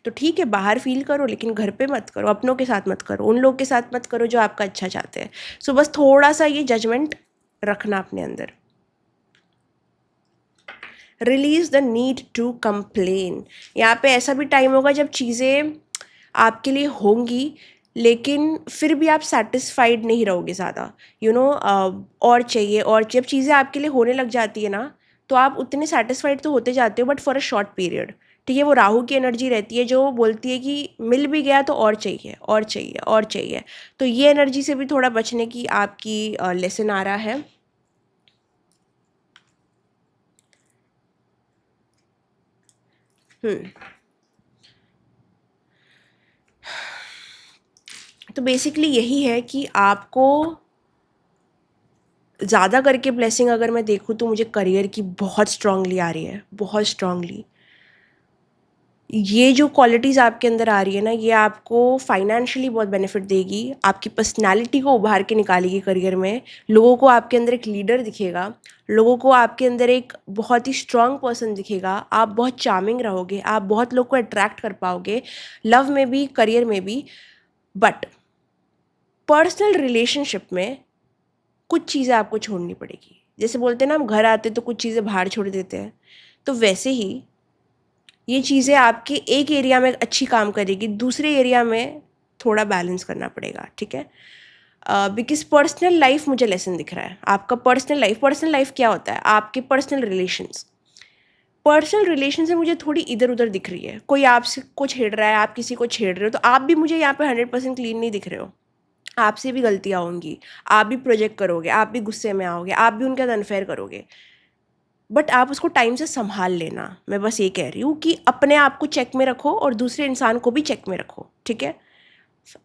तो ठीक है, बाहर फील करो, लेकिन घर पे मत करो, अपनों के साथ मत करो, उन लोग के साथ मत करो जो आपका अच्छा चाहते हैं। सो बस थोड़ा सा ये जजमेंट रखना अपने अंदर। Release the need to complain. यहाँ पे ऐसा भी टाइम होगा जब चीज़ें आपके लिए होंगी, लेकिन फिर भी आप सेटिस्फाइड नहीं रहोगे ज़्यादा, और चाहिए और जब चीज़ें आपके लिए होने लग जाती है ना, तो आप उतने सेटिस्फाइड तो होते जाते हो, but for a short period, ठीक है। वो राहु की एनर्जी रहती है जो बोलती है कि मिल भी गया तो और चाहिए और चाहिए और चाहिए। तो ये एनर्जी से भी थोड़ा बचने की आपकी लेसन आ रहा है। तो बेसिकली यही है कि आपको ज़्यादा करके ब्लेसिंग अगर मैं देखूँ तो मुझे करियर की बहुत स्ट्रांगली आ रही है, बहुत स्ट्रांगली। ये जो क्वालिटीज़ आपके अंदर आ रही है ना, ये आपको फाइनेंशियली बहुत बेनिफिट देगी, आपकी पर्सनालिटी को उभार के निकालेगी करियर में। लोगों को आपके अंदर एक लीडर दिखेगा, लोगों को आपके अंदर एक बहुत ही स्ट्रांग पर्सन दिखेगा, आप बहुत चार्मिंग रहोगे, आप बहुत लोग को अट्रैक्ट कर पाओगे, लव में भी करियर में भी। बट पर्सनल रिलेशनशिप में कुछ चीज़ें आपको छोड़नी पड़ेगी। जैसे बोलते हैं ना, हम घर आते तो कुछ चीज़ें बाहर छोड़ देते हैं, तो वैसे ही ये चीज़ें आपके एक एरिया में अच्छी काम करेगी, दूसरे एरिया में थोड़ा बैलेंस करना पड़ेगा, ठीक है। बिकॉज पर्सनल लाइफ मुझे लेसन दिख रहा है। आपका पर्सनल लाइफ क्या होता है? आपके पर्सनल रिलेशन से मुझे थोड़ी इधर उधर दिख रही है। कोई आपसे को छेड़ रहा है, आप किसी को छेड़ रहे हो, तो आप भी मुझे यहाँ पे 100% क्लीन नहीं दिख रहे हो। आपसे भी गलतियाँ होंगी, आप भी प्रोजेक्ट करोगे, आप भी गुस्से में आओगे, आप भी उनके साथ अनफेयर करोगे, बट आप उसको टाइम से संभाल लेना। मैं बस ये कह रही हूँ कि अपने आप को चेक में रखो और दूसरे इंसान को भी चेक में रखो, ठीक है।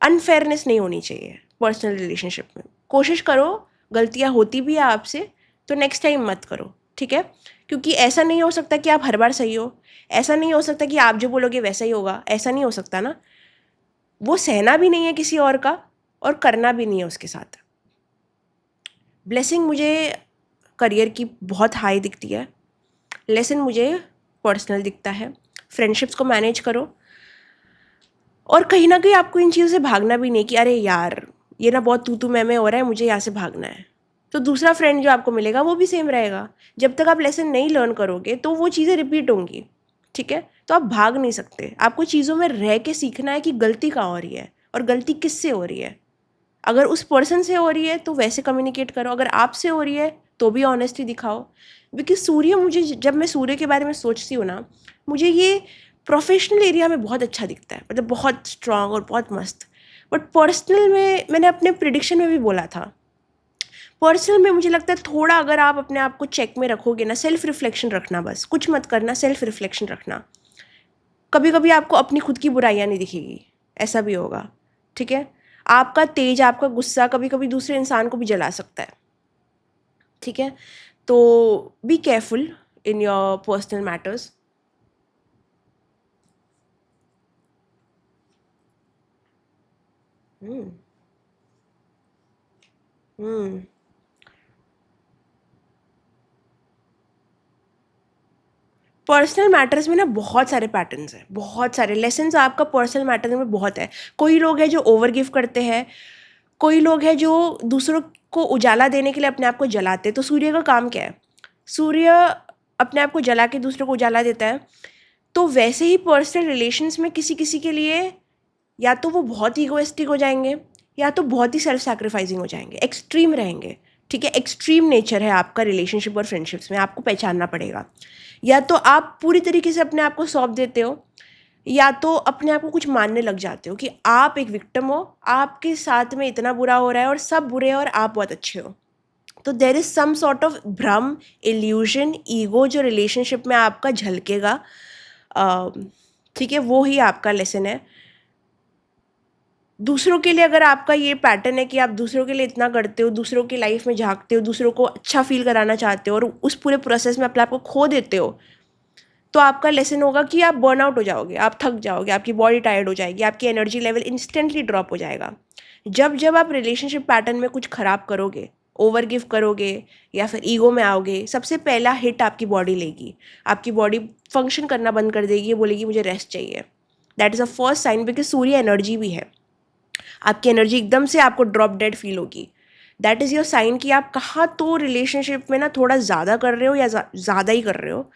अनफेयरनेस नहीं होनी चाहिए पर्सनल रिलेशनशिप में। कोशिश करो, गलतियाँ होती भी है आपसे तो नेक्स्ट टाइम मत करो, ठीक है। क्योंकि ऐसा नहीं हो सकता कि आप हर बार सही हो, ऐसा नहीं हो सकता कि आप जो बोलोगे वैसा ही होगा, ऐसा नहीं हो सकता ना। वो सहना भी नहीं है किसी और का और करना भी नहीं है उसके साथ। ब्लेसिंग मुझे करियर की बहुत हाई दिखती है, लेसन मुझे पर्सनल दिखता है। फ्रेंडशिप्स को मैनेज करो और कहीं ना कहीं आपको इन चीज़ों से भागना भी नहीं कि अरे यार ये ना बहुत तू मैं हो रहा है, मुझे यहाँ से भागना है। तो दूसरा फ्रेंड जो आपको मिलेगा वो भी सेम रहेगा। जब तक आप लेसन नहीं लर्न करोगे तो वो चीज़ें रिपीट होंगी, ठीक है। तो आप भाग नहीं सकते, आपको चीज़ों में रह के सीखना है कि गलती कहाँ हो रही है और गलती किससे हो रही है। अगर उस पर्सन से हो रही है तो वैसे कम्युनिकेट करो, अगर आपसे हो रही है तो भी ऑनेस्टी दिखाओ। बिकॉज सूर्य, मुझे जब मैं सूर्य के बारे में सोचती हूँ ना, मुझे ये प्रोफेशनल एरिया में बहुत अच्छा दिखता है, मतलब बहुत स्ट्रांग और बहुत मस्त। बट पर्सनल में मैंने अपने प्रिडिक्शन में भी बोला था, पर्सनल में मुझे लगता है थोड़ा अगर आप अपने आप को चेक में रखोगे ना, सेल्फ रिफ्लेक्शन रखना, बस कुछ मत करना, सेल्फ रिफ्लेक्शन रखना। कभी कभी आपको अपनी खुद की बुराइयाँ नहीं दिखेगी, ऐसा भी होगा, ठीक है। आपका तेज, आपका गुस्सा कभी कभी दूसरे इंसान को भी जला सकता है, ठीक है। तो be careful in your personal matters. Hmm hmm personal matters में ना बहुत सारे पैटर्न्स हैं, बहुत सारे लेसन्स आपका पर्सनल मैटर में बहुत है। कोई लोग हैं जो ओवर गिव करते हैं, कोई लोग हैं जो दूसरों को उजाला देने के लिए अपने आप को जलाते हैं। तो सूर्य का काम क्या है? सूर्य अपने आप को जला के दूसरों को उजाला देता है। तो वैसे ही पर्सनल रिलेशंस में किसी किसी के लिए या तो वो बहुत ईगोइस्टिक हो जाएंगे या तो बहुत ही सेल्फ सैक्रिफाइसिंग हो जाएंगे, एक्सट्रीम रहेंगे, ठीक है। एक्सट्रीम नेचर है आपका रिलेशनशिप और फ्रेंडशिप्स में, आपको पहचानना पड़ेगा। या तो आप पूरी तरीके से अपने आप को सौंप देते हो, या तो अपने आप को कुछ मानने लग जाते हो कि आप एक विक्टिम हो, आपके साथ में इतना बुरा हो रहा है और सब बुरे हैं और आप बहुत अच्छे हो। तो there is some sort of भ्रम, इल्यूजन, ईगो जो रिलेशनशिप में आपका झलकेगा, ठीक है। वो ही आपका लेसन है। दूसरों के लिए अगर आपका ये पैटर्न है कि आप दूसरों के लिए इतना करते हो, दूसरों की लाइफ में झांकते हो, दूसरों को अच्छा फील कराना चाहते हो और उस पूरे प्रोसेस में अपने आप को खो देते हो, तो आपका लेसन होगा कि आप बर्नआउट हो जाओगे, आप थक जाओगे, आपकी बॉडी टायर्ड हो जाएगी, आपकी एनर्जी लेवल इंस्टेंटली ड्रॉप हो जाएगा। जब जब आप रिलेशनशिप पैटर्न में कुछ खराब करोगे, ओवर गिव करोगे या फिर ईगो में आओगे, सबसे पहला हिट आपकी बॉडी लेगी। आपकी बॉडी फंक्शन करना बंद कर देगी, बोलेगी मुझे रेस्ट चाहिए। That is a first sign, because सूर्य एनर्जी भी है। आपकी एनर्जी एकदम से आपको ड्रॉप डेड फील होगी। दैट इज़ योर साइन कि आप कहाँ तो रिलेशनशिप में ना थोड़ा ज़्यादा कर रहे हो या ज़्यादा ही कर रहे हो,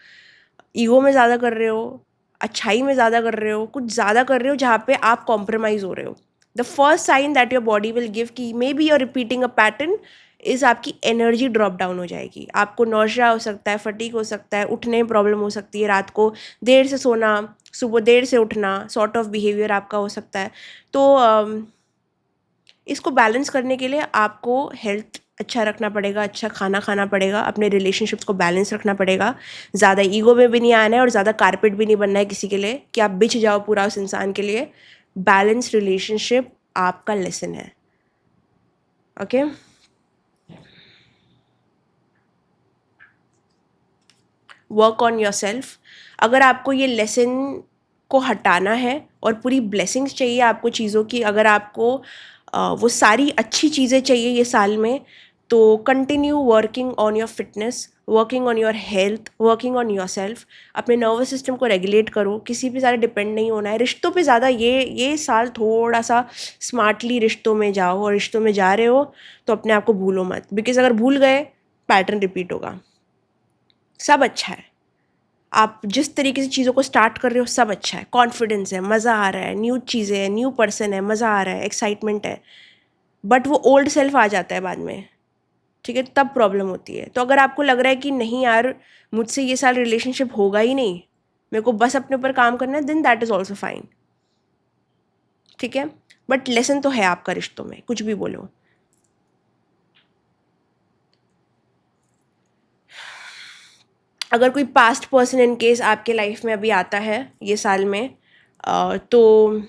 ईगो में ज़्यादा कर रहे हो, अच्छाई में ज़्यादा कर रहे हो, कुछ ज़्यादा कर रहे हो जहाँ पे आप कॉम्प्रोमाइज़ हो रहे हो। The first sign that your body will give कि maybe you are repeating a pattern is आपकी एनर्जी ड्रॉप डाउन हो जाएगी, आपको नौशिया हो सकता है, फटीग हो सकता है, उठने में प्रॉब्लम हो सकती है, रात को देर से सोना, सुबह देर से उठना, सॉर्ट ऑफ बिहेवियर आपका हो सकता है। तो इसको बैलेंस करने के लिए आपको हेल्थ अच्छा रखना पड़ेगा, अच्छा खाना खाना पड़ेगा, अपने रिलेशनशिप्स को बैलेंस रखना पड़ेगा, ज़्यादा ईगो में भी नहीं आना है और ज़्यादा कारपेट भी नहीं बनना है किसी के लिए कि आप बिछ जाओ पूरा उस इंसान के लिए। बैलेंस रिलेशनशिप आपका लेसन है। Okay, work on your self. अगर आपको ये लेसन को हटाना है और पूरी ब्लेसिंग्स चाहिए आपको चीज़ों की, अगर आपको वो सारी अच्छी चीज़ें चाहिए ये साल में, तो continue working on your fitness, working on your health, working on your self. अपने नर्वस सिस्टम को रेगुलेट करो, किसी पे ज़्यादा डिपेंड नहीं होना है, रिश्तों पे ज़्यादा ये साल थोड़ा सा स्मार्टली रिश्तों में जाओ, और रिश्तों में जा रहे हो तो अपने आप को भूलो मत, बिकॉज अगर भूल गए पैटर्न रिपीट होगा। सब अच्छा है, आप जिस तरीके से चीज़ों को स्टार्ट कर रहे हो सब अच्छा है, कॉन्फिडेंस है, मज़ा आ रहा है, न्यू चीज़ें हैं, न्यू पर्सन है, मज़ा आ रहा है, एक्साइटमेंट है, बट वो ओल्ड सेल्फ आ जाता है बाद में, ठीक है, तब प्रॉब्लम होती है। तो अगर आपको लग रहा है कि नहीं यार मुझसे ये साल रिलेशनशिप होगा ही नहीं, मेरे को बस अपने ऊपर काम करना है, then that is also fine, ठीक है, बट लेसन तो है आपका रिश्तों में, कुछ भी बोलो। अगर कोई पास्ट पर्सन इन केस आपके लाइफ में अभी आता है ये साल में, तो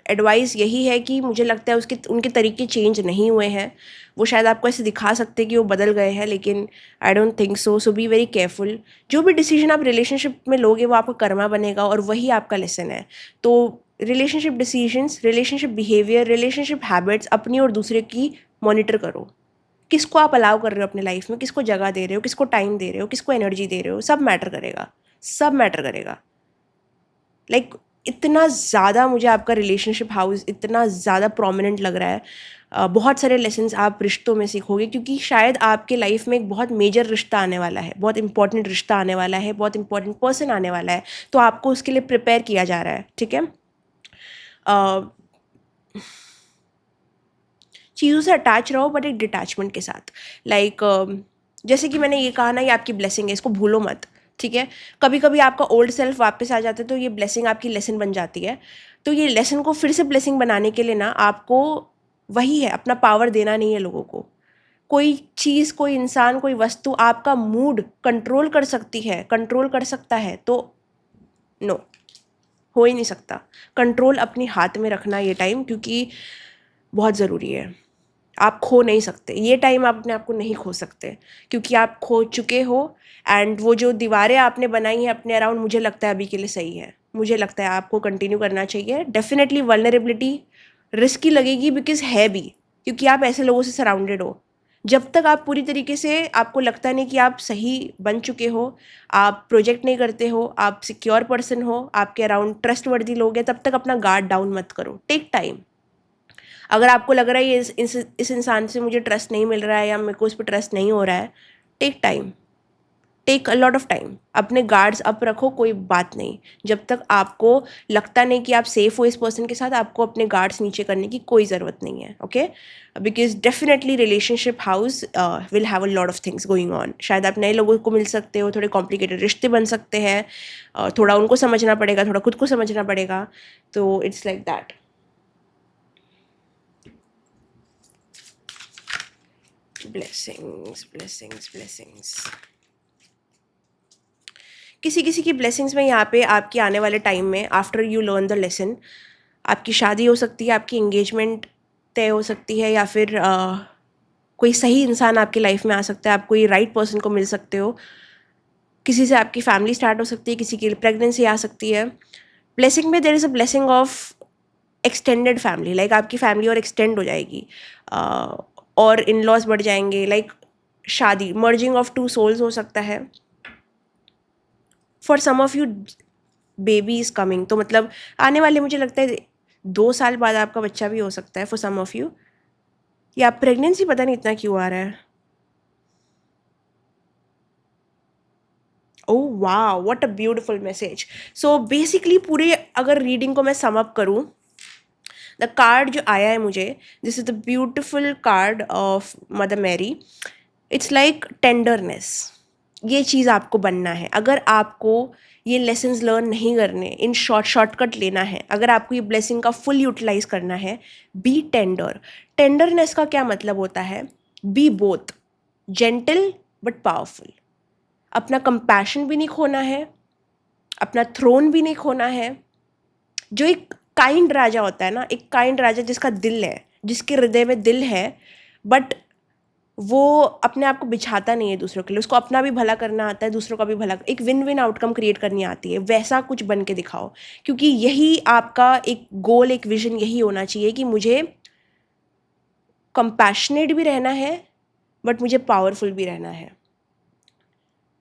एडवाइस यही है कि मुझे लगता है उसके उनके तरीके चेंज नहीं हुए हैं। वो शायद आपको ऐसे दिखा सकते हैं कि वो बदल गए हैं, लेकिन आई don't think so. So be very careful. जो भी डिसीजन आप रिलेशनशिप में लोगे वो आपका कर्मा बनेगा और वही आपका लेसन है। तो relationship decisions, relationship behaviour, relationship habits अपनी और दूसरे की मॉनिटर करो। किसको आप अलाउ कर रहे हो अपने लाइफ में, किसको जगह दे रहे हो, किसको टाइम दे रहे हो, किसको एनर्जी दे रहे हो, सब मैटर करेगा, सब मैटर करेगा। लाइक इतना ज़्यादा मुझे आपका रिलेशनशिप हाउस इतना ज़्यादा प्रोमिनेंट लग रहा है। बहुत सारे लेसन्स आप रिश्तों में सीखोगे, क्योंकि शायद आपके लाइफ में एक बहुत मेजर रिश्ता आने वाला है, बहुत इंपॉर्टेंट रिश्ता आने वाला है, बहुत इंपॉर्टेंट पर्सन आने वाला है, तो आपको उसके लिए प्रिपेयर किया जा रहा है, ठीक है। चीज़ों से अटैच रहो बट एक डिटैचमेंट के साथ। लाइक जैसे कि मैंने ये कहा ना, ये आपकी ब्लेसिंग है, इसको भूलो मत, ठीक है। कभी कभी आपका ओल्ड सेल्फ वापस आ जाता है, तो ये ब्लेसिंग आपकी लेसन बन जाती है। तो ये लेसन को फिर से ब्लेसिंग बनाने के लिए ना आपको वही है, अपना पावर देना नहीं है लोगों को। कोई चीज़, कोई इंसान, कोई वस्तु आपका मूड कंट्रोल कर सकती है, कंट्रोल कर सकता है, तो नो, हो ही नहीं सकता। कंट्रोल अपनी हाथ में रखना ये टाइम, क्योंकि बहुत ज़रूरी है। आप खो नहीं सकते ये टाइम, आप अपने आप को नहीं खो सकते, क्योंकि आप खो चुके हो। एंड वो जो दीवारें आपने बनाई हैं अपने अराउंड, मुझे लगता है अभी के लिए सही है। मुझे लगता है आपको कंटिन्यू करना चाहिए। डेफिनेटली वल्नरेबिलिटी रिस्की लगेगी, बिकॉज है भी, क्योंकि आप ऐसे लोगों से सराउंडेड हो। जब तक आप पूरी तरीके से, आपको लगता नहीं कि आप सही बन चुके हो, आप प्रोजेक्ट नहीं करते हो, आप सिक्योर पर्सन हो, आपके अराउंड ट्रस्ट वर्दी लोग हैं, तब तक अपना गार्ड डाउन मत करो, टेक टाइम। अगर आपको लग रहा है ये इस इंसान से मुझे ट्रस्ट नहीं मिल रहा है या मेरे को उस पर ट्रस्ट नहीं हो रहा है, take time, take a lot of time. अपने गार्ड्स अप रखो, कोई बात नहीं। जब तक आपको लगता नहीं कि आप सेफ हो इस पर्सन के साथ, आपको अपने गार्ड्स नीचे करने की कोई ज़रूरत नहीं है, okay. Because definitely relationship house will have a lot of things going on. शायद आप नए लोगों को मिल सकते हो, थोड़े कॉम्प्लिकेटेड रिश्ते बन सकते हैं, थोड़ा उनको समझना पड़ेगा, थोड़ा खुद को समझना पड़ेगा। तो it's like that. Blessings blessings blessings. किसी किसी की ब्लेसिंग्स में यहाँ पे आपकी आने वाले टाइम में, after you learn the lesson, आपकी शादी हो सकती है, आपकी एंगेजमेंट तय हो सकती है, या फिर कोई सही इंसान आपकी लाइफ में आ सकता है, आप कोई राइट पर्सन को मिल सकते हो। किसी से आपकी फैमिली स्टार्ट हो सकती है, किसी की प्रेगनेंसी आ सकती है। ब्लेसिंग में there is a blessing of extended family, like आपकी फैमिली और एक्सटेंड हो जाएगी, और इन लॉज बढ़ जाएंगे। लाइक शादी, मर्जिंग ऑफ टू सोल्स हो सकता है। For some of you baby is coming, तो मतलब आने वाले, मुझे लगता है 2 साल बाद आपका बच्चा भी हो सकता है फॉर सम ऑफ यू। या प्रेगनेंसी पता नहीं इतना क्यों आ रहा है। ओह वाह, what a beautiful message. So basically पूरे अगर रीडिंग को मैं सम अप करूँ, द कार्ड जो आया है मुझे, this is the beautiful card of mother Mary. It's like tenderness. ये चीज़ आपको बनना है. अगर आपको ये लेसन्स लर्न नहीं करने, इन शॉर्टकट लेना है, अगर आपको ये ब्लेसिंग का फुल यूटिलाइज करना है, बी टेंडर. टेंडरनेस का क्या मतलब होता है? Be both gentle but powerful. अपना कंपैशन भी नहीं खोना है, अपना थ्रोन भी नहीं खोना है. जो एक काइंड राजा होता है ना, एक काइंड राजा जिसका दिल है, जिसके हृदय में दिल है, बट वो अपने आप को बिछाता नहीं है दूसरों के लिए. उसको अपना भी भला करना आता है, दूसरों का भी भला, एक विन विन आउटकम क्रिएट करनी आती है. वैसा कुछ बन के दिखाओ, क्योंकि यही आपका एक गोल, एक विजन यही होना चाहिए कि मुझे कंपैशनेट भी रहना है बट मुझे पावरफुल भी रहना है.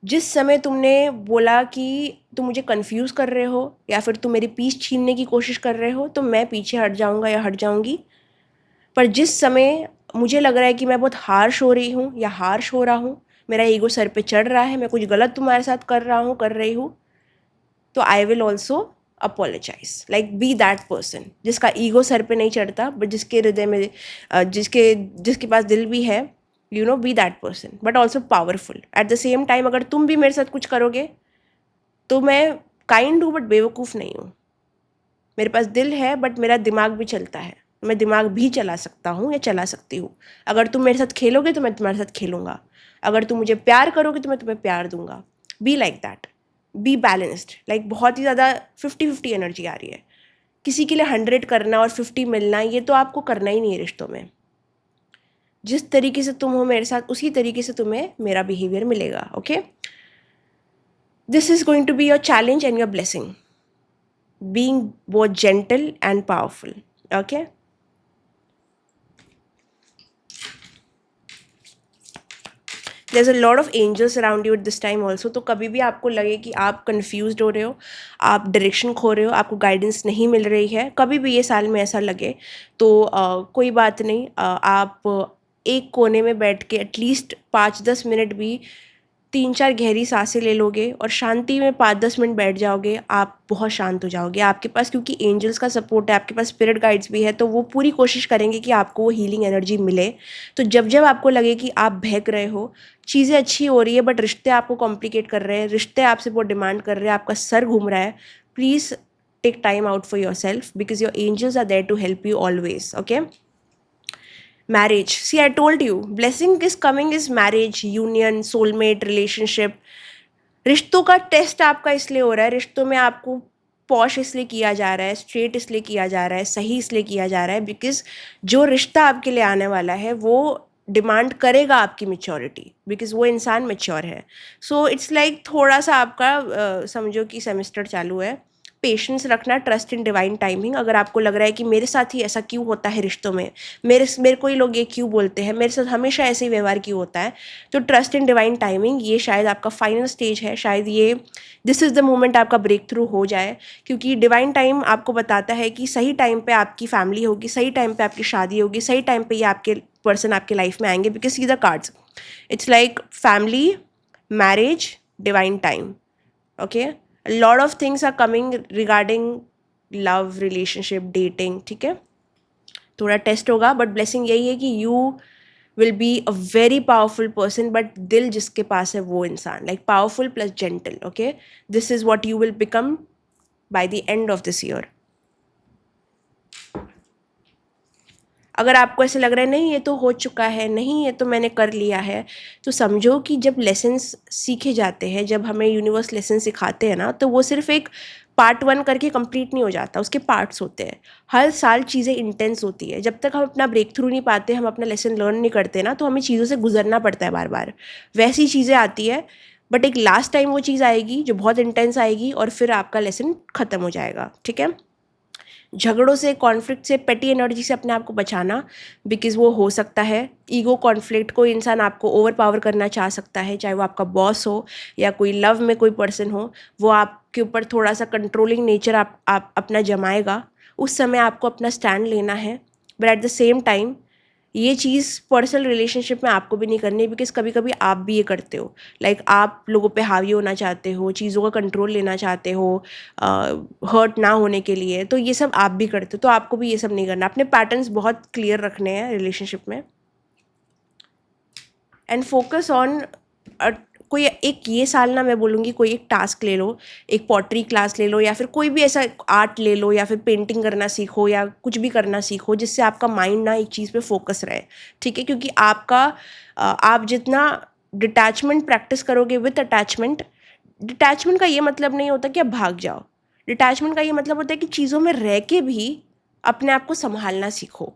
जिस समय तुमने बोला कि तुम मुझे कंफ्यूज कर रहे हो या फिर तुम मेरी पीस छीनने की कोशिश कर रहे हो, तो मैं पीछे हट जाऊंगा या हट जाऊंगी. पर जिस समय मुझे लग रहा है कि मैं बहुत हार्श हो रही हूँ या हार्श हो रहा हूँ, मेरा ईगो सर पे चढ़ रहा है, मैं कुछ गलत तुम्हारे साथ कर रहा हूँ, कर रही हूँ, तो I will also apologize. Like be that person जिसका ईगो सर पे नहीं चढ़ता, बट जिसके हृदय में जिसके जिसके पास दिल भी है. Be that person but also powerful at the same time. अगर तुम भी मेरे साथ कुछ करोगे तो मैं काइंड हूँ बट बेवकूफ़ नहीं हूँ. मेरे पास दिल है बट मेरा दिमाग भी चलता है. मैं दिमाग भी चला सकता हूँ या चला सकती हूँ. अगर तुम मेरे साथ खेलोगे तो मैं तुम्हारे साथ खेलूँगा. अगर तुम मुझे प्यार करोगे तो मैं तुम्हें प्यार दूंगा. Be like that. Be balanced. Like बहुत ही ज़्यादा 50-50 एनर्जी आ रही है. किसी के लिए 100 करना और 50 मिलना, ये तो आपको करना ही नहीं है रिश्तों में. जिस तरीके से तुम हो मेरे साथ, उसी तरीके से तुम्हें मेरा बिहेवियर मिलेगा. Okay, this is going to be your challenge and your blessing. Being both gentle and powerful. Okay, there's a lot of angels around you at this time also. तो कभी भी आपको लगे कि आप confused हो रहे हो, आप डायरेक्शन खो रहे हो, आपको गाइडेंस नहीं मिल रही है, कभी भी ये साल में ऐसा लगे तो कोई बात नहीं. आप एक कोने में बैठ के एटलीस्ट 5-10 मिनट भी 3-4 गहरी सांसें ले लोगे और शांति में 5-10 मिनट बैठ जाओगे, आप बहुत शांत हो जाओगे. आपके पास क्योंकि एंजल्स का सपोर्ट है, आपके पास स्पिरिट गाइड्स भी है, तो वो पूरी कोशिश करेंगे कि आपको वो हीलिंग एनर्जी मिले. तो जब जब आपको लगे कि आप बहक रहे हो, चीज़ें अच्छी हो रही है बट रिश्ते आपको कॉम्प्लिकेट कर रहे हैं, रिश्ते आपसे बहुत डिमांड कर रहे हैं, आपका सर घूम रहा है, please take time out for yourself because your angels are there to help you always. Okay, marriage. See, I told you, blessing is coming is marriage, union, soulmate, relationship. रिश्तों का टेस्ट आपका इसलिए हो रहा है, रिश्तों में आपको पॉश इसलिए किया जा रहा है, स्ट्रेट इसलिए किया जा रहा है, सही इसलिए किया जा रहा है बिकॉज जो रिश्ता आपके लिए आने वाला है वो डिमांड करेगा आपकी मेच्योरिटी, बिकॉज वो इंसान मेच्योर है. सो इट्स लाइक थोड़ा सा आपका समझो कि सेमेस्टर चालू है. पेशेंस रखना, ट्रस्ट इन डिवाइन टाइमिंग. अगर आपको लग रहा है कि मेरे साथ ही ऐसा क्यों होता है रिश्तों में, मेरे को ही लोग ये क्यों बोलते हैं, मेरे साथ हमेशा ऐसे ही व्यवहार क्यों होता है, तो ट्रस्ट इन डिवाइन टाइमिंग ये शायद आपका फाइनल स्टेज है. शायद ये दिस इज़ द मोमेंट आपका ब्रेक थ्रू हो जाए, क्योंकि डिवाइन टाइम आपको बताता है कि सही टाइम पे आपकी फैमिली होगी, सही टाइम पे आपकी शादी होगी, सही टाइम पे ये आपके पर्सन आपके लाइफ में आएंगे. Because see the cards, it's like family, marriage, divine time. Okay, a lot of things are coming regarding love, relationship, dating. ठीक है, थोड़ा टेस्ट होगा बट ब्लेसिंग यही है कि you will be a very powerful person, but दिल जिसके पास है वो इंसान, like powerful plus gentle. Okay, this is what you will become by the end of this year. अगर आपको ऐसे लग रहा है नहीं ये तो हो चुका है, नहीं ये तो मैंने कर लिया है, तो समझो कि जब लेसन्स सीखे जाते हैं, जब हमें यूनिवर्स लेसन सिखाते हैं ना, तो वो सिर्फ एक पार्ट 1 करके कंप्लीट नहीं हो जाता, उसके पार्ट्स होते हैं. हर साल चीज़ें इंटेंस होती है. जब तक हम अपना ब्रेक थ्रू नहीं पाते, हम अपना लेसन लर्न नहीं करते ना, तो हमें चीज़ों से गुजरना पड़ता है बार बार. वैसी चीज़ें आती है बट एक लास्ट टाइम वो चीज़ आएगी जो बहुत इंटेंस आएगी और फिर आपका लेसन ख़त्म हो जाएगा. ठीक है, झगड़ों से, कॉन्फ्लिक्ट से, पेटी एनर्जी से अपने आप को बचाना, बिकॉज वो हो सकता है. ईगो कॉन्फ्लिक्ट, कोई इंसान आपको ओवर पावर करना चाह सकता है, चाहे वो आपका बॉस हो या कोई लव में कोई पर्सन हो, वो आपके ऊपर थोड़ा सा कंट्रोलिंग नेचर आप अपना जमाएगा. उस समय आपको अपना स्टैंड लेना है, but at the same time ये चीज़ पर्सनल रिलेशनशिप में आपको भी नहीं करनी, बिकॉज कभी कभी आप भी ये करते हो। लाइक आप लोगों पे हावी होना चाहते हो, चीज़ों का कंट्रोल लेना चाहते हो हर्ट ना होने के लिए, तो ये सब आप भी करते हो। तो आपको भी ये सब नहीं करना, अपने पैटर्न्स बहुत क्लियर रखने हैं रिलेशनशिप में। एंड फोकस ऑन कोई एक, ये साल ना मैं बोलूँगी कोई एक टास्क ले लो, एक पॉटरी क्लास ले लो, या फिर कोई भी ऐसा आर्ट ले लो, या फिर पेंटिंग करना सीखो, या कुछ भी करना सीखो जिससे आपका माइंड ना एक चीज़ पे फोकस रहे, ठीक है? क्योंकि आपका आप जितना डिटैचमेंट प्रैक्टिस करोगे विथ अटैचमेंट, डिटैचमेंट का ये मतलब नहीं होता कि आप भाग जाओ। डिटैचमेंट का ये मतलब होता है कि चीज़ों में रह के भी अपने आप को संभालना सीखो।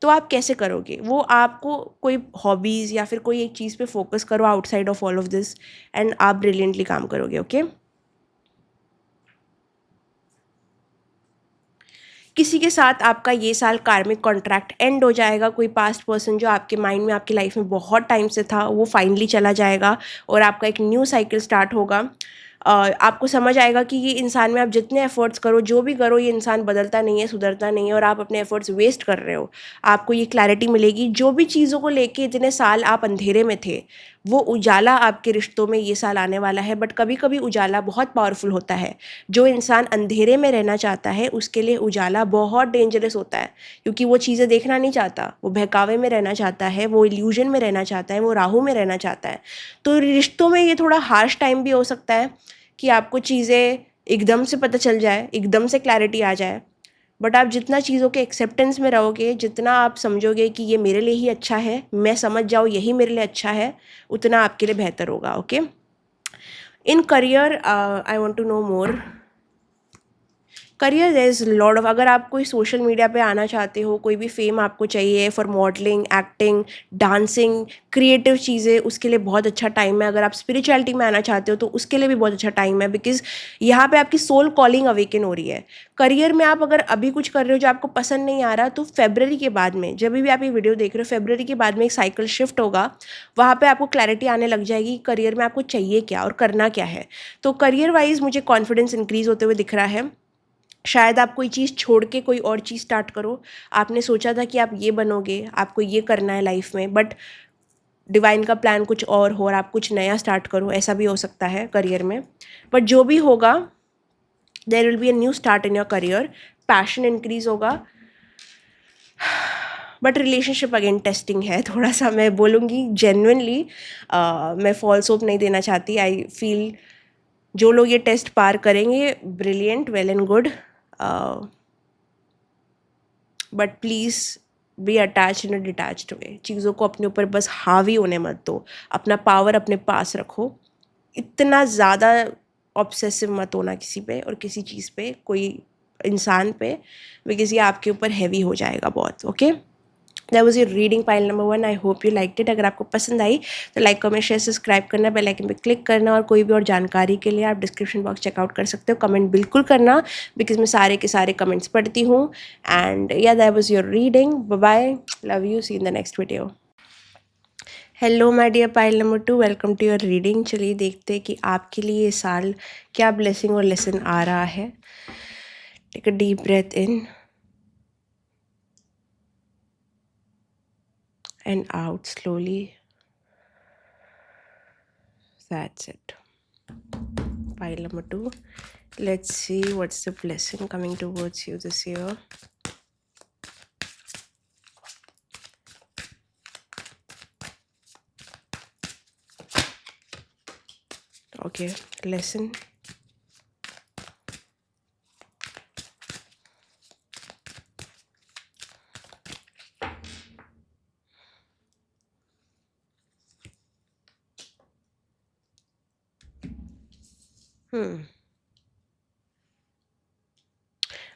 तो आप कैसे करोगे वो? आपको कोई हॉबीज़ या फिर कोई एक चीज़ पे फोकस करो outside of all of this, and आप ब्रिलियंटली काम करोगे। ओके? किसी के साथ आपका ये साल कार्मिक कॉन्ट्रैक्ट एंड हो जाएगा। कोई पास्ट पर्सन जो आपके माइंड में, आपकी लाइफ में बहुत टाइम से था, वो फाइनली चला जाएगा और आपका एक न्यू साइकिल स्टार्ट होगा। आपको समझ आएगा कि ये इंसान में आप जितने एफर्ट्स करो, जो भी करो, ये इंसान बदलता नहीं है, सुधरता नहीं है, और आप अपने एफर्ट्स वेस्ट कर रहे हो। आपको ये क्लैरिटी मिलेगी। जो भी चीज़ों को लेके इतने साल आप अंधेरे में थे, वो उजाला आपके रिश्तों में ये साल आने वाला है। बट कभी कभी उजाला बहुत पावरफुल होता है। जो इंसान अंधेरे में रहना चाहता है उसके लिए उजाला बहुत डेंजरस होता है, क्योंकि वो चीज़ें देखना नहीं चाहता, वो बहकावे में रहना चाहता है, वो इल्यूजन में रहना चाहता है, वो राहु में रहना चाहता है। तो रिश्तों में ये थोड़ा हार्श टाइम भी हो सकता है कि आपको चीज़ें एकदम से पता चल जाए, एकदम से क्लैरिटी आ जाए। बट आप जितना चीज़ों के एक्सेप्टेंस में रहोगे, जितना आप समझोगे कि ये मेरे लिए ही अच्छा है, मैं समझ जाऊँ यही मेरे लिए अच्छा है, उतना आपके लिए बेहतर होगा। Okay? In career I want to know more. Career there is lot of, अगर आप कोई सोशल मीडिया पे आना चाहते हो, कोई भी फेम आपको चाहिए for modelling, acting, dancing, creative चीज़ें, उसके लिए बहुत अच्छा टाइम है। अगर आप स्पिरिचुअलिटी में आना चाहते हो तो उसके लिए भी बहुत अच्छा टाइम है, बिकॉज यहाँ पे आपकी सोल कॉलिंग अवेकन हो रही है। करियर में आप अगर अभी कुछ कर रहे हो जो आपको पसंद नहीं आ रहा, तो फेब्रवरी के बाद में, जब भी आप ये वीडियो देख रहे हो, फेब्रवरी के बाद में एक साइकिल शिफ्ट होगा। वहाँ पे आपको क्लैरिटी आने लग जाएगी करियर में आपको चाहिए क्या और करना क्या है। तो करियर वाइज मुझे कॉन्फिडेंस इंक्रीज होते हुए दिख रहा है। शायद आप कोई चीज़ छोड़ के कोई और चीज़ स्टार्ट करो। आपने सोचा था कि आप ये बनोगे, आपको ये करना है लाइफ में, बट डिवाइन का प्लान कुछ और हो और आप कुछ नया स्टार्ट करो, ऐसा भी हो सकता है करियर में। बट जो भी होगा, there will be a new start in your career. Passion increase होगा। बट रिलेशनशिप अगेन टेस्टिंग है थोड़ा सा, मैं बोलूँगी जेन्युइनली। मैं फॉल्स होप नहीं देना चाहती। आई फील जो लोग ये टेस्ट पार करेंगे, brilliant, well and good. But please be attach in a detached way. चीज़ों को अपने ऊपर बस हावी होने मत दो। अपना पावर अपने पास रखो। इतना ज़्यादा ऑब्सेसिव मत होना किसी पे और किसी चीज़ पे, कोई इंसान पे, बिकॉज ये आपके ऊपर हैवी हो जाएगा बहुत। Okay? That was your reading pile number 1। I hope you liked it. अगर आपको पसंद आई तो लाइक, कमेंट, शेयर, सब्सक्राइब करना, बेल आइकन पे क्लिक करना, और कोई भी और जानकारी के लिए आप डिस्क्रिप्शन बॉक्स चेकआउट कर सकते हो। कमेंट बिल्कुल करना, बिकॉज मैं सारे के सारे कमेंट्स पढ़ती हूँ। And yeah, that was your reading. Bye bye, love you, see in the next video. Hello my dear pile number 2, welcome to your reading. चलिए देखते हैं कि आपके लिए ये साल क्या ब्लेसिंग और लेसन आ रहा है। Take a deep breath in and out slowly. That's it. Pile number 2. Let's see what's the blessing coming towards you this year. Okay, lesson.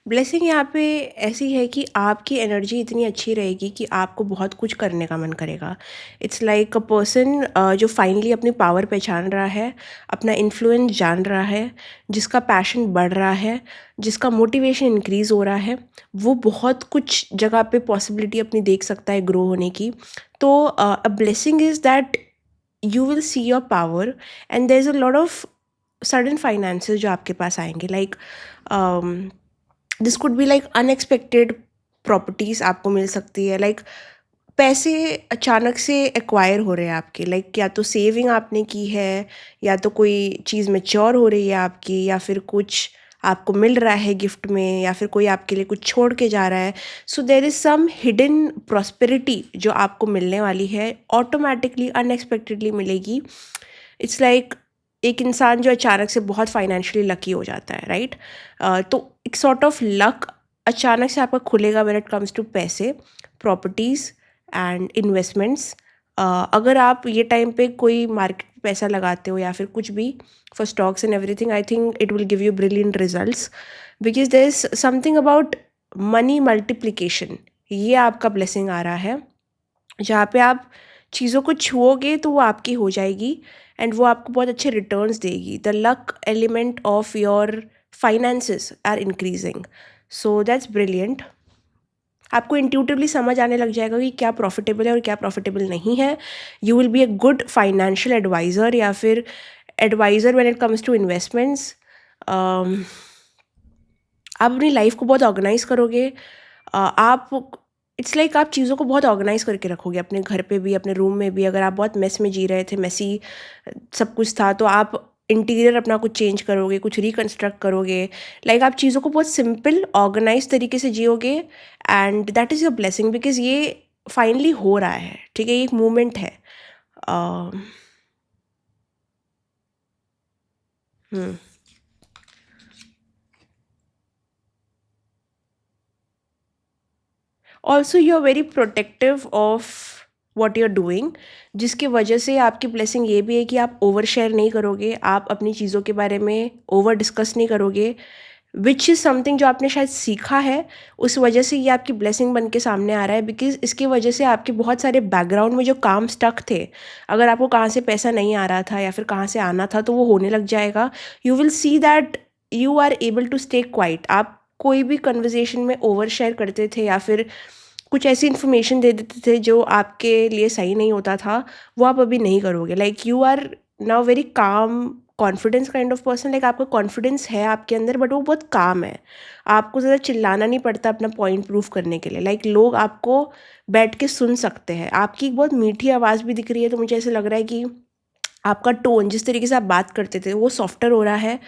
Blessing यहाँ पे ऐसी है कि आपकी एनर्जी इतनी अच्छी रहेगी कि आपको बहुत कुछ करने का मन करेगा। इट्स लाइक अ पर्सन जो फाइनली अपनी पावर पहचान रहा है, अपना इन्फ्लुएंस जान रहा है, जिसका पैशन बढ़ रहा है, जिसका मोटिवेशन इंक्रीज़ हो रहा है, वो बहुत कुछ जगह पे पॉसिबिलिटी अपनी देख सकता है ग्रो होने की। तो a blessing is that you will see your power, and there is a lot of sudden finances जो आपके पास आएंगे। Like this could be like unexpected properties आपको मिल सकती है। लाइक पैसे अचानक से एक्वायर हो रहे हैं आपके, लाइक या तो सेविंग आपने की है, या तो कोई चीज़ मैच्योर हो रही है आपकी, या फिर कुछ आपको मिल रहा है गिफ्ट में, या फिर कोई आपके लिए कुछ छोड़ के जा रहा है। So there is some hidden prosperity जो आपको मिलने वाली है, ऑटोमेटिकली अनएक्सपेक्टेडली मिलेगी। इट्स लाइक एक इंसान जो अचानक से बहुत फाइनेंशियली लकी हो जाता है, राइट? तो एक सॉर्ट ऑफ लक अचानक से आपका खुलेगा व्हेन इट कम्स टू पैसे, प्रॉपर्टीज़ एंड इन्वेस्टमेंट्स। अगर आप ये टाइम पे कोई मार्केट में पैसा लगाते हो या फिर कुछ भी for stocks and everything, I think it will give you brilliant results, because there is something about money multiplication. ये आपका ब्लेसिंग आ रहा है, जहाँ पे आप चीज़ों को छुओगे तो वो आपकी हो जाएगी, एंड वो आपको बहुत अच्छे रिटर्न्स देगी। The luck element of your finances are increasing, so that's brilliant. आपको इंट्यूटिवली समझ आने लग जाएगा कि क्या प्रॉफिटेबल है और क्या प्रॉफिटेबल नहीं है। You will be a good financial advisor या फिर advisor when it comes to investments. आप अपनी लाइफ को बहुत ऑर्गेनाइज करोगे। आप इट्स लाइक आप चीज़ों को बहुत ऑर्गेनाइज करके रखोगे, अपने घर पे भी, अपने रूम में भी। अगर आप बहुत मेस में जी रहे थे, मेसी सब कुछ था, तो आप इंटीरियर अपना कुछ चेंज करोगे, कुछ रिकन्स्ट्रक्ट करोगे। लाइक आप चीज़ों को बहुत सिंपल ऑर्गेनाइज तरीके से जियोगे, and that is your blessing, because ये फाइनली हो रहा है, ठीक है? ये एक मूवमेंट है। Uh, hmm also you are very protective of what you are doing, जिसकी वजह से आपकी ब्लेसिंग ये भी है कि आप ओवर शेयर नहीं करोगे, आप अपनी चीज़ों के बारे में ओवर डिस्कस नहीं करोगे, विच इज़ समथिंग जो आपने शायद सीखा है। उस वजह से ये आपकी ब्लेसिंग बन के सामने आ रहा है, बिकॉज इसकी वजह से आपके बहुत सारे बैकग्राउंड में जो काम स्टक थे, अगर आपको कहाँ से पैसा नहीं आ रहा था या फिर कहाँ से आना था, तो वो होने लग जाएगा। You will see that you are able to stay quiet. आप कोई भी कन्वर्जेशन में ओवर शेयर करते थे या फिर कुछ ऐसी इन्फॉर्मेशन दे देते थे जो आपके लिए सही नहीं होता था, वो आप अभी नहीं करोगे। Like you are now very calm confidence kind of person. Like आपका कॉन्फिडेंस है आपके अंदर, बट वो बहुत काम है। आपको ज़्यादा चिल्लाना नहीं पड़ता अपना पॉइंट प्रूव करने के लिए। लाइक लोग आपको बैठ के सुन सकते हैं। आपकी एक बहुत मीठी आवाज़ भी दिख रही है, तो मुझे ऐसे लग रहा है कि आपका टोन, जिस तरीके से आप बात करते थे, वो सॉफ्टर हो रहा है।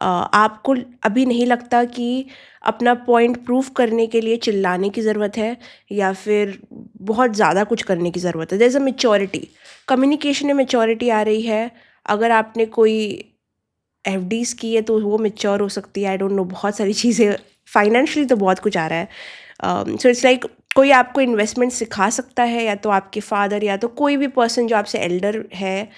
आपको अभी नहीं लगता कि अपना पॉइंट प्रूव करने के लिए चिल्लाने की ज़रूरत है या फिर बहुत ज़्यादा कुछ करने की ज़रूरत है। There is a maturity, communication में मैच्योरिटी आ रही है। अगर आपने कोई एफडीज़ की है तो वो मैच्योर हो सकती है। आई डोंट नो, बहुत सारी चीज़ें फाइनेंशियली तो बहुत कुछ आ रहा है। सो इट्स लाइक कोई आपको इन्वेस्टमेंट सिखा सकता है, या तो आपके फादर, या तो कोई भी पर्सन जो आपसे एल्डर है,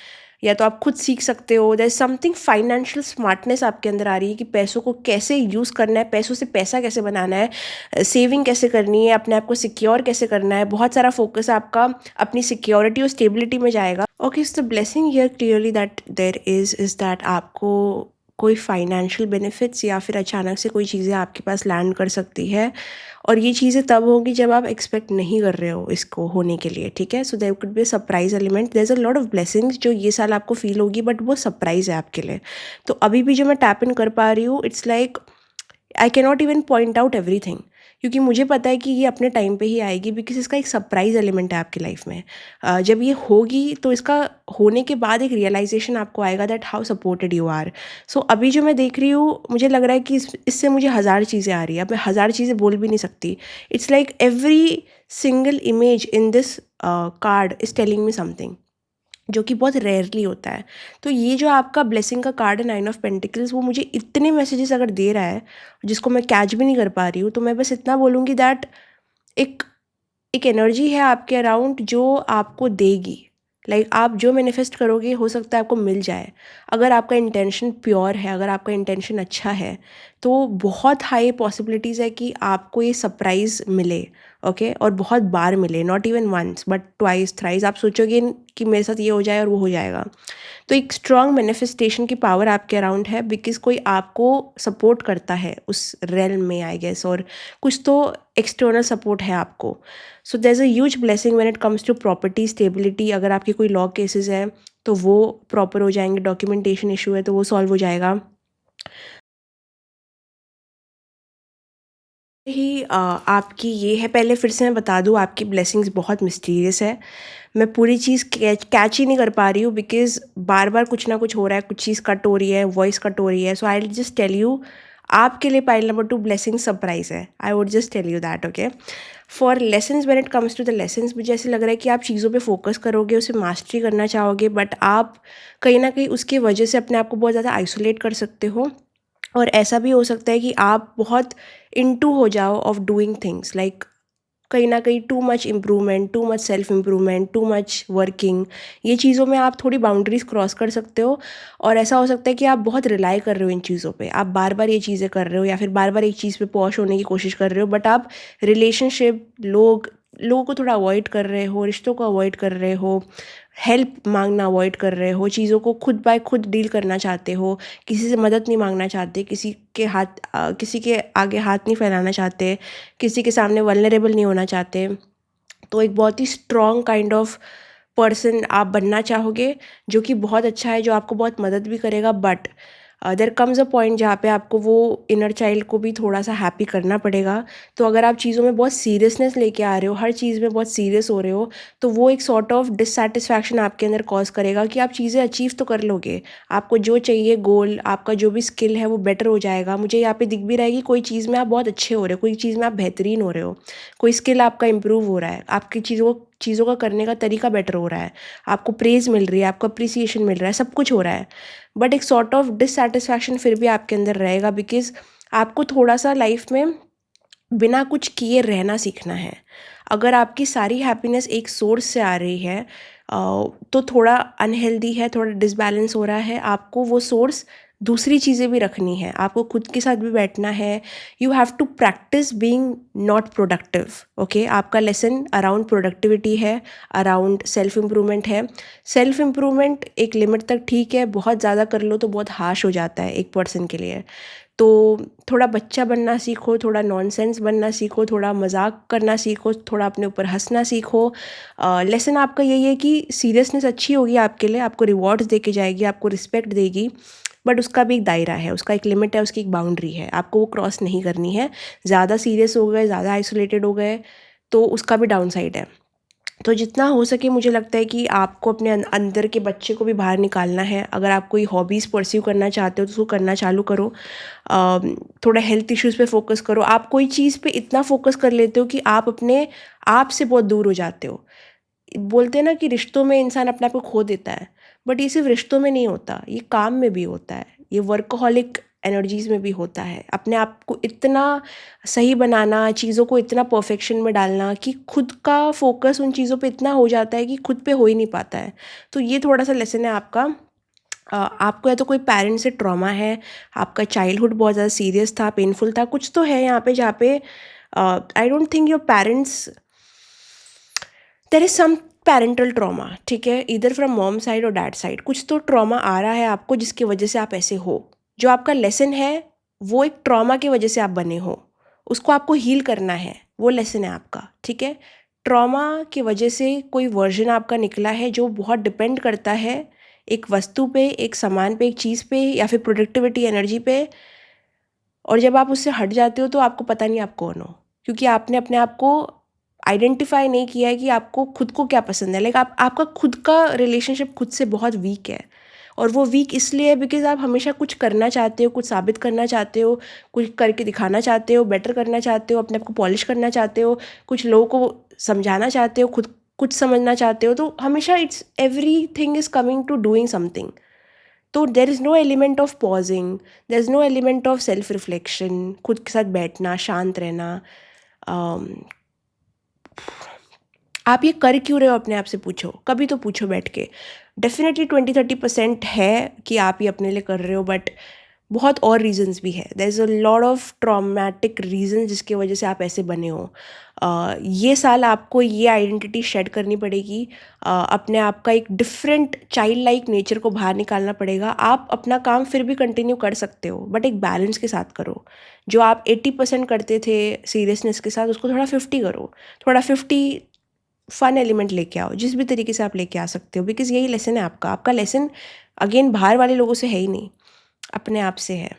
या तो आप खुद सीख सकते हो। There is something financial smartness आपके अंदर आ रही है कि पैसों को कैसे यूज़ करना है, पैसों से पैसा कैसे बनाना है, सेविंग कैसे करनी है, अपने आप को सिक्योर कैसे करना है। बहुत सारा फोकस आपका अपनी सिक्योरिटी और स्टेबिलिटी में जाएगा। Okay, so the blessing here clearly that there is that आपको कोई फाइनेंशियल बेनिफिट्स या फिर अचानक से कोई चीज़ें आपके पास लैंड कर सकती है, और ये चीज़ें तब होंगी जब आप एक्सपेक्ट नहीं कर रहे हो इसको होने के लिए, ठीक है? So there could be a surprise element. There is a lot of blessings जो ये साल आपको फील होगी, बट वो सरप्राइज है आपके लिए। तो अभी भी जो मैं टैप इन कर पा रही हूँ, it's like I can not even point out everything, क्योंकि मुझे पता है कि ये अपने टाइम पे ही आएगी, बिकॉज इसका एक सरप्राइज एलिमेंट है आपकी लाइफ में। जब ये होगी तो इसका होने के बाद एक रियलाइजेशन आपको आएगा that how supported you are. So अभी जो मैं देख रही हूँ, मुझे लग रहा है कि इससे मुझे हज़ार चीज़ें आ रही है। अब मैं हज़ार चीज़ें बोल भी नहीं सकती। It's like every single image in this card is telling me something, जो कि बहुत रेयरली होता है। तो ये जो आपका ब्लेसिंग का कार्ड है, 9 ऑफ पेंटिकल्स, वो मुझे इतने मैसेजेस अगर दे रहा है जिसको मैं कैच भी नहीं कर पा रही हूँ, तो मैं बस इतना बोलूँगी दैट एक एक एनर्जी है आपके अराउंड जो आपको देगी। लाइक आप जो मैनिफेस्ट करोगे, हो सकता है आपको मिल जाए। अगर आपका इंटेंशन प्योर है, अगर आपका इंटेंशन अच्छा है, तो बहुत हाई पॉसिबिलिटीज़ है कि आपको ये सरप्राइज़ मिले। ओके, और बहुत बार मिले, not even once but twice thrice. आप सोचोगे कि मेरे साथ ये हो जाए और वो हो जाएगा। तो एक स्ट्रॉन्ग मैनिफेस्टेशन की पावर आपके अराउंड है, बिकॉज कोई आपको सपोर्ट करता है उस रेल में, आई गेस, और कुछ तो एक्सटर्नल सपोर्ट है आपको। So there is a huge blessing when it comes to property stability. अगर आपके कोई लॉ केसेस हैं तो वो प्रॉपर हो जाएंगे, डॉक्यूमेंटेशन इशू है तो वो सॉल्व हो जाएगा। ही आपकी ये है, पहले फिर से मैं बता दूँ, आपकी ब्लेसिंग्स बहुत मिस्टीरियस है। मैं पूरी चीज़ कैच ही नहीं कर पा रही हूँ, बिकॉज़ बार-बार कुछ ना कुछ हो रहा है, कुछ चीज़ कट हो रही है, वॉइस कट हो रही है। So I will just tell you, आपके लिए पाइल नंबर 2 ब्लेसिंग सरप्राइज़ है। I would just tell you that, okay? For lessons, when it comes to the lessons, मुझे ऐसे लग रहा है कि आप चीज़ों पे फ़ोकस करोगे, उसे मास्टरी करना चाहोगे, बट आप कहीं न कहीं उसकी वजह से अपने आप को बहुत ज़्यादा आइसोलेट कर सकते हो। और ऐसा भी हो सकता है कि आप बहुत इनटू हो जाओ ऑफ डूइंग थिंग्स, लाइक कहीं न कहीं too much improvement, too much self improvement, too much working, ये चीज़ों में आप थोड़ी बाउंड्रीज़ क्रॉस कर सकते हो। और ऐसा हो सकता है कि आप बहुत रिलाई कर रहे हो इन चीज़ों पे, आप बार-बार ये चीज़ें कर रहे हो या फिर बार-बार एक चीज़ पे पॉश होने की कोशिश कर रहे हो, बट आप रिलेशनशिप, लोगों को थोड़ा अवॉइड कर रहे हो, रिश्तों को अवॉइड कर रहे हो, हेल्प माँगना अवॉइड कर रहे हो, चीज़ों को खुद बाय खुद डील करना चाहते हो, किसी से मदद नहीं माँगना चाहते, किसी के आगे हाथ नहीं फैलाना चाहते, किसी के सामने वल्नरेबल नहीं होना चाहते। तो एक बहुत ही स्ट्रॉन्ग काइंड ऑफ पर्सन आप बनना चाहोगे, जो कि बहुत अच्छा है, जो आपको बहुत मदद भी करेगा, but there comes a point जहाँ पे आपको वो इनर चाइल्ड को भी थोड़ा-सा हैप्पी करना पड़ेगा। तो अगर आप चीज़ों में बहुत सीरियसनेस लेके आ रहे हो, हर चीज़ में बहुत सीरियस हो रहे हो, तो वो एक सॉर्ट ऑफ डिससैटिस्फैक्शन आपके अंदर कॉज़ करेगा कि आप चीज़ें अचीव तो कर लोगे। आपको जो चाहिए गोल, आपका जो भी स्किल है वो बेटर हो जाएगा। मुझे यहाँ पे दिख भी रहा है कि कोई चीज़ में आप बहुत अच्छे हो रहे हो, कोई चीज़ में आप बेहतरीन हो रहे हो, कोई स्किल आपका इम्प्रूव हो रहा है, आपकी चीज़ों का करने का तरीका बेटर हो रहा है, आपको प्रेज़ मिल रही है, आपको अप्रिसिएशन मिल रहा है, सब कुछ हो रहा है। बट एक सॉर्ट ऑफ डिससैटिस्फैक्शन फिर भी आपके अंदर रहेगा, बिकॉज़ आपको थोड़ा-सा लाइफ़ में बिना कुछ किए रहना सीखना है। अगर आपकी सारी हैप्पीनेस एक सोर्स से आ रही है, तो थोड़ा अनहेल्दी है, थोड़ा डिसबैलेंस हो रहा है। आपको वो सोर्स दूसरी चीज़ें भी रखनी है, आपको खुद के साथ भी बैठना है। You have to practice being not productive, okay? आपका लेसन अराउंड प्रोडक्टिविटी है, अराउंड सेल्फ इम्प्रूवमेंट है। सेल्फ इम्प्रूवमेंट एक लिमिट तक ठीक है, बहुत ज़्यादा कर लो तो बहुत हार्श हो जाता है एक पर्सन के लिए। तो थोड़ा बच्चा बनना सीखो, थोड़ा नॉनसेंस बनना सीखो, थोड़ा मज़ाक करना सीखो, थोड़ा अपने ऊपर हँसना सीखो। लेसन आपका यही है कि सीरियसनेस अच्छी होगी आपके लिए, आपको रिवॉर्ड्स दे के जाएगी, आपको रिस्पेक्ट देगी, बट उसका भी एक दायरा है, उसका एक लिमिट है, उसकी एक बाउंड्री है, आपको वो क्रॉस नहीं करनी है। ज़्यादा सीरियस हो गए, ज़्यादा आइसोलेटेड हो गए, तो उसका भी डाउन साइड है। तो जितना हो सके मुझे लगता है कि आपको अपने अंदर के बच्चे को भी बाहर निकालना है। अगर आप कोई हॉबीज़ परस्यू करना चाहते हो तो उसको करना चालू करो। थोड़ा हेल्थ इश्यूज़ पे फोकस करो। आप कोई चीज़ पे इतना फोकस कर लेते हो कि आप अपने आप से बहुत दूर हो जाते हो। बोलते हैं ना कि रिश्तों में इंसान अपने आप को खो देता है, बट ये सिर्फ रिश्तों में नहीं होता, ये काम में भी होता है, ये वर्कहॉलिक एनर्जीज़ में भी होता है। अपने आप को इतना सही बनाना, चीज़ों को इतना परफेक्शन में डालना कि खुद का फोकस उन चीज़ों पे इतना हो जाता है कि खुद पे हो ही नहीं पाता है। तो ये थोड़ा-सा लेसन है आपका। आपको या तो कोई पेरेंट से ट्रॉमा है, आपका चाइल्डहुड बहुत ज़्यादा सीरियस था, पेनफुल था, कुछ तो है यहाँ पे जहाँ पे I don't think your parents, there is some parental trauma, ठीक है? ईदर फ्रॉम मॉम साइड और डैड साइड, कुछ तो ट्रॉमा आ रहा है आपको जिसकी वजह से आप ऐसे हो। जो आपका लेसन है, वो एक ट्रॉमा की वजह से आप बने हो, उसको आपको हील करना है, वो लेसन है आपका, ठीक है? ट्रॉमा की वजह से कोई वर्जन आपका निकला है जो बहुत डिपेंड करता है एक वस्तु पे, एक सामान पे, एक चीज़ पे या फिर प्रोडक्टिविटी एनर्जी पे। और जब आप उससे हट जाते हो तो आपको पता नहीं आप कौन हो, क्योंकि आपने अपने आप को आइडेंटिफाई नहीं किया है कि आपको खुद को क्या पसंद है। लाइक आपका खुद का रिलेशनशिप खुद से बहुत वीक है, और वो वीक इसलिए है बिकॉज़ आप हमेशा कुछ करना चाहते हो, कुछ साबित करना चाहते हो, कुछ करके दिखाना चाहते हो, बेटर करना चाहते हो, अपने आप को पॉलिश करना चाहते हो, कुछ लोगों को समझाना चाहते हो, खुद कुछ समझना चाहते हो। तो हमेशा it's everything is coming to doing something. तो there is no element of pausing, there is no element of self reflection, खुद के साथ बैठना, शांत रहना। अम, आप ये कर क्यों रहे हो अपने आप से पूछो, कभी तो पूछो बैठ के। डेफिनेटली 20-30% है कि आप ये अपने लिए कर रहे हो, बट बहुत और रीजंस भी है। There is a lot of traumatic reason जिसकी वजह से आप ऐसे बने हो। ये साल आपको ये आइडेंटिटी शेड करनी पड़ेगी। अपने आप का एक डिफरेंट चाइल्ड लाइक नेचर को बाहर निकालना पड़ेगा। आप अपना काम फिर भी कंटिन्यू कर सकते हो, बट एक बैलेंस के साथ करो। जो आप 80% करते थे सीरियसनेस के साथ, उसको थोड़ा 50 करो। थोड़ा 50 फन एलिमेंट लेके आओ, जिस भी तरीके से आप लेके आ सकते हो, बिकॉज़ यही लेसन है आपका। आपका लेसन अगेन बाहर वाले लोगों से है ही नहीं, अपने आप से है।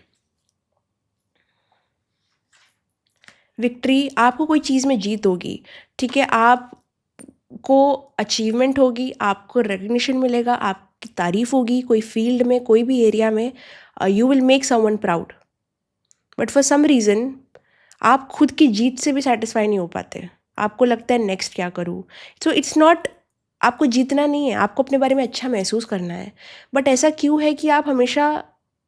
विक्ट्री, आपको कोई चीज़ में जीत होगी, ठीक है, आपको अचीवमेंट होगी, आपको रिकग्निशन मिलेगा, आपकी तारीफ़ होगी, कोई फील्ड में, कोई भी एरिया में, you will make someone proud. But for some reason आप खुद की जीत से भी सेटिस्फाई नहीं हो पाते, आपको लगता है नेक्स्ट क्या करूँ। सो इट्स नॉट, आपको जीतना नहीं है, आपको अपने बारे में अच्छा महसूस करना है। बट ऐसा क्यों है कि आप हमेशा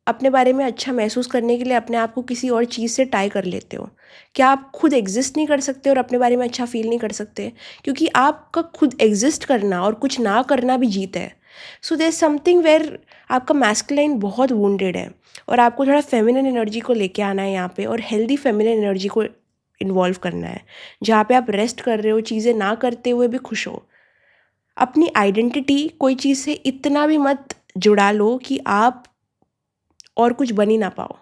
अपने बारे में अच्छा महसूस करने के लिए अपने आप को किसी और चीज़ से टाई कर लेते हो? क्या आप खुद एग्जिस्ट नहीं कर सकते और अपने बारे में अच्छा फील नहीं कर सकते? क्योंकि आपका खुद एग्जिस्ट करना और कुछ ना करना भी जीत है। So there is something where आपका मैस्कुलाइन बहुत वुंडेड है और आपको थोड़ा फेमिनिन एनर्जी को लेके आना है यहाँ पे, और हेल्दी फेमिनिन एनर्जी को इन्वॉल्व करना है, जहाँ पे आप रेस्ट कर रहे हो, चीज़ें ना करते हुए भी खुश हो। अपनी आइडेंटिटी कोई चीज़ से इतना भी मत जुड़ा लो कि आप और कुछ बन ही ना पाओ।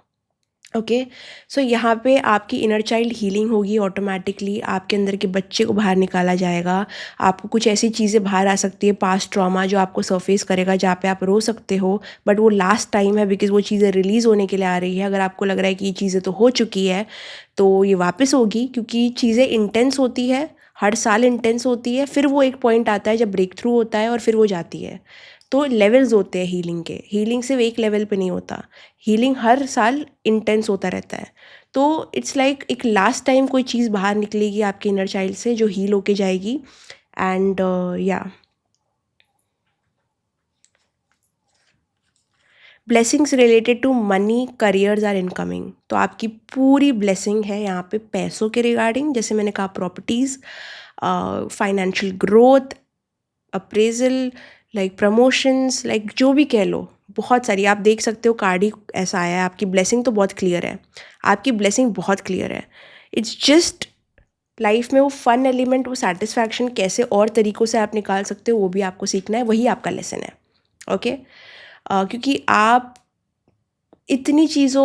ओके, सो यहाँ पे आपकी इनर चाइल्ड हीलिंग होगी ऑटोमेटिकली, आपके अंदर के बच्चे को बाहर निकाला जाएगा। आपको कुछ ऐसी चीज़ें बाहर आ सकती है, पास्ट ट्रॉमा जो आपको सरफेस करेगा, जहाँ पे आप रो सकते हो, बट वो लास्ट टाइम है, बिकॉज वो चीज़ें रिलीज़ होने के लिए आ रही है। अगर आपको लग रहा है कि ये चीज़ें तो हो चुकी है, तो ये वापस होगी, क्योंकि चीज़ें इंटेंस होती है, हर साल इंटेंस होती है, फिर वो एक पॉइंट आता है जब ब्रेक थ्रू होता है और फिर वो जाती है। तो लेवल्स होते हैं हीलिंग के, हीलिंग सिर्फ एक लेवल पे नहीं होता, हीलिंग हर साल इंटेंस होता रहता है। तो इट्स लाइक एक लास्ट टाइम कोई चीज़ बाहर निकलेगी आपके इनर चाइल्ड से जो हील होके जाएगी। And yeah blessings related to money, careers are incoming. तो आपकी पूरी ब्लेसिंग है यहाँ पे पैसों के रिगार्डिंग, जैसे मैंने कहा properties, financial growth, appraisal, like promotions, like जो भी कह लो, बहुत सारी आप देख सकते हो। कार्ड ही ऐसा आया है, आपकी ब्लेसिंग तो बहुत क्लियर है, आपकी ब्लेसिंग बहुत क्लियर है। इट्स जस्ट लाइफ में वो फन एलिमेंट, वो सेटिस्फैक्शन कैसे और तरीक़ों से आप निकाल सकते हो, वो भी आपको सीखना है, वही आपका लेसन है। ओके, क्योंकि आप इतनी चीज़ों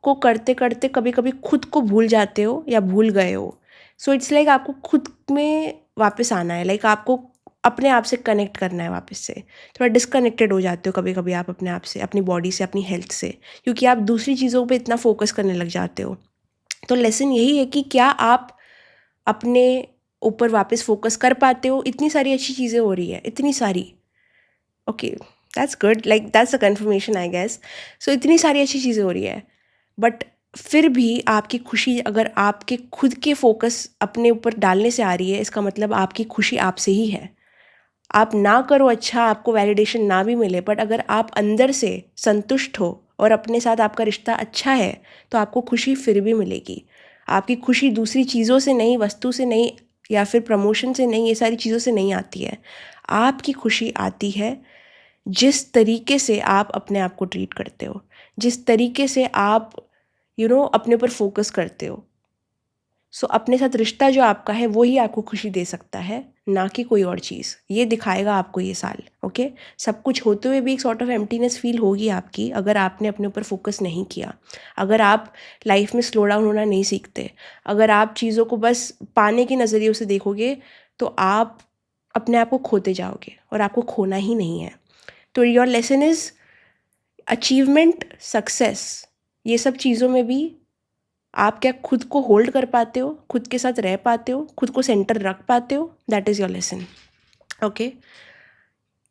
को करते करते कभी कभी खुद को भूल जाते हो या भूल गए हो। सो इट्स लाइक आपको खुद में वापस आना है, लाइक आपको अपने आप से कनेक्ट करना है वापस से। थोड़ा डिस्कनेक्टेड हो जाते हो कभी कभी आप अपने आप से, अपनी बॉडी से, अपनी हेल्थ से, क्योंकि आप दूसरी चीज़ों पे इतना फोकस करने लग जाते हो। तो लेसन यही है कि क्या आप अपने ऊपर वापस फोकस कर पाते हो? इतनी सारी अच्छी चीज़ें हो रही है, इतनी सारी। Okay, that's good, like that's a confirmation I guess. So इतनी सारी अच्छी चीज़ें हो रही है, बट फिर भी आपकी खुशी अगर आपके खुद के फोकस अपने ऊपर डालने से आ रही है, इसका मतलब आपकी खुशी आपसे ही है। आप ना करो अच्छा, आपको वैलिडेशन ना भी मिले, बट अगर आप अंदर से संतुष्ट हो और अपने साथ आपका रिश्ता अच्छा है, तो आपको खुशी फिर भी मिलेगी। आपकी खुशी दूसरी चीज़ों से नहीं, वस्तु से नहीं, या फिर प्रमोशन से नहीं, ये सारी चीज़ों से नहीं आती है। आपकी खुशी आती है जिस तरीके से आप अपने आप को ट्रीट करते हो, जिस तरीके से आप अपने ऊपर फोकस करते हो। सो अपने साथ रिश्ता जो आपका है वही आपको खुशी दे सकता है, ना कि कोई और चीज़। ये दिखाएगा आपको ये साल। ओके, सब कुछ होते हुए भी एक सॉर्ट ऑफ एम्प्टीनेस फील होगी आपकी, अगर आपने अपने ऊपर फोकस नहीं किया, अगर आप लाइफ में स्लो डाउन होना नहीं सीखते, अगर आप चीज़ों को बस पाने के नज़रिए से देखोगे, तो आप अपने आप को खोते जाओगे और आपको खोना ही नहीं है। तो your lesson is achievement, success, ये सब चीज़ों में भी आप क्या खुद को होल्ड कर पाते हो, खुद के साथ रह पाते हो, खुद को सेंटर रख पाते हो, that is your lesson. Okay,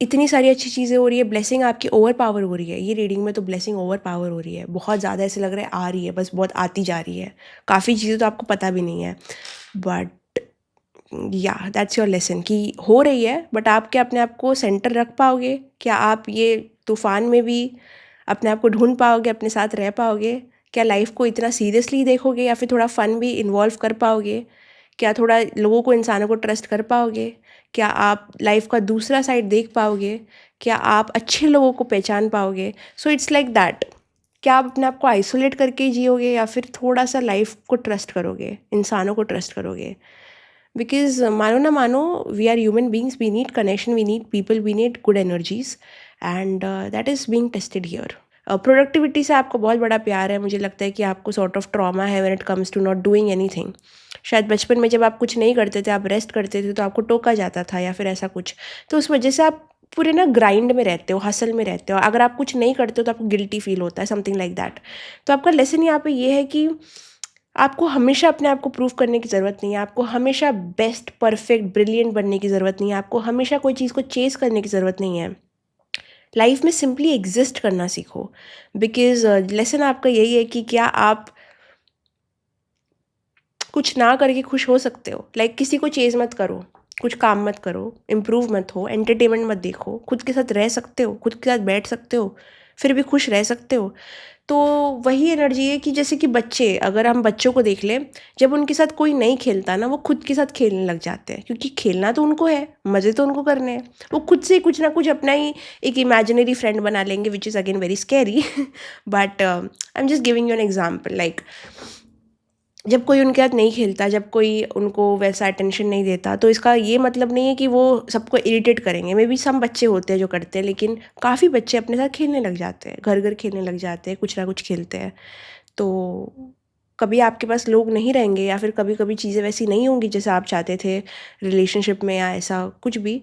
इतनी सारी अच्छी चीज़ें हो रही है, ब्लेसिंग आपकी ओवर पावर हो रही है। ये रीडिंग में तो ब्लेसिंग ओवर पावर हो रही है, बहुत ज़्यादा ऐसे लग रहा है आ रही है, बस बहुत आती जा रही है। काफ़ी चीज़ें तो आपको पता भी नहीं है, बट या दैट्स योर लेसन कि हो रही है, बट आप क्या अपने आप को सेंटर रख पाओगे? क्या आप ये तूफान में भी अपने आप को ढूंढ पाओगे, अपने साथ रह पाओगे? क्या लाइफ को इतना सीरियसली देखोगे, या फिर थोड़ा फन भी इन्वॉल्व कर पाओगे? क्या थोड़ा लोगों को, इंसानों को ट्रस्ट कर पाओगे? क्या आप लाइफ का दूसरा साइड देख पाओगे? क्या आप अच्छे लोगों को पहचान पाओगे? सो इट्स लाइक दैट। क्या आप अपने आप को आइसोलेट करके ही जियोगे, या फिर थोड़ा सा लाइफ को ट्रस्ट करोगे, इंसानों को ट्रस्ट करोगे? बिकॉज मानो ना मानो, we are human beings, we need connection, we need people, we need good energies, and that is being tested here. Productivity से आपको बहुत बड़ा प्यार है, मुझे लगता है कि आपको सॉर्ट ऑफ ट्रॉमा है when it comes to not doing anything. शायद बचपन में जब आप कुछ नहीं करते थे, आप रेस्ट करते थे, तो आपको टोका जाता था या फिर ऐसा कुछ, तो उस वजह से आप पूरे ना ग्राइंड में रहते हो, हसल में रहते हो। अगर आप कुछ नहीं करते हो तो आपको गिल्टी फील होता है, समथिंग लाइक दैट। तो आपका लेसन यहाँ पे ये है कि आपको हमेशा अपने आप को प्रूव करने की ज़रूरत नहीं है, आपको हमेशा बेस्ट, परफेक्ट, ब्रिलियंट बनने की ज़रूरत नहीं है, आपको हमेशा कोई चीज़ को चेज़ करने की ज़रूरत नहीं है। लाइफ में सिंपली एग्जिस्ट करना सीखो। बिकॉज़ लेसन आपका यही है कि क्या आप कुछ ना करके खुश हो सकते हो। लाइक किसी को चेज़ मत करो, कुछ काम मत करो, इम्प्रूव मत हो, एंटरटेनमेंट मत देखो, खुद के साथ रह सकते हो, खुद के साथ बैठ सकते हो, फिर भी खुश रह सकते हो। तो वही एनर्जी है कि जैसे कि बच्चे, अगर हम बच्चों को देख लें, जब उनके साथ कोई नहीं खेलता ना, वो खुद के साथ खेलने लग जाते हैं, क्योंकि खेलना तो उनको है, मज़े तो उनको करने हैं। वो खुद से कुछ ना कुछ अपना ही एक इमेजिनरी फ्रेंड बना लेंगे, which is again very scary. But I am just giving you an example. Like जब कोई उनके साथ नहीं खेलता, जब कोई उनको वैसा अटेंशन नहीं देता, तो इसका ये मतलब नहीं है कि वो सबको इरिटेट करेंगे। मे बी सम बच्चे होते हैं जो करते हैं, लेकिन काफ़ी बच्चे अपने साथ खेलने लग जाते हैं, घर घर खेलने लग जाते हैं, कुछ ना कुछ खेलते हैं। तो कभी आपके पास लोग नहीं रहेंगे, या फिर कभी कभी चीज़ें वैसी नहीं होंगी जैसे आप चाहते थे रिलेशनशिप में, या ऐसा कुछ भी।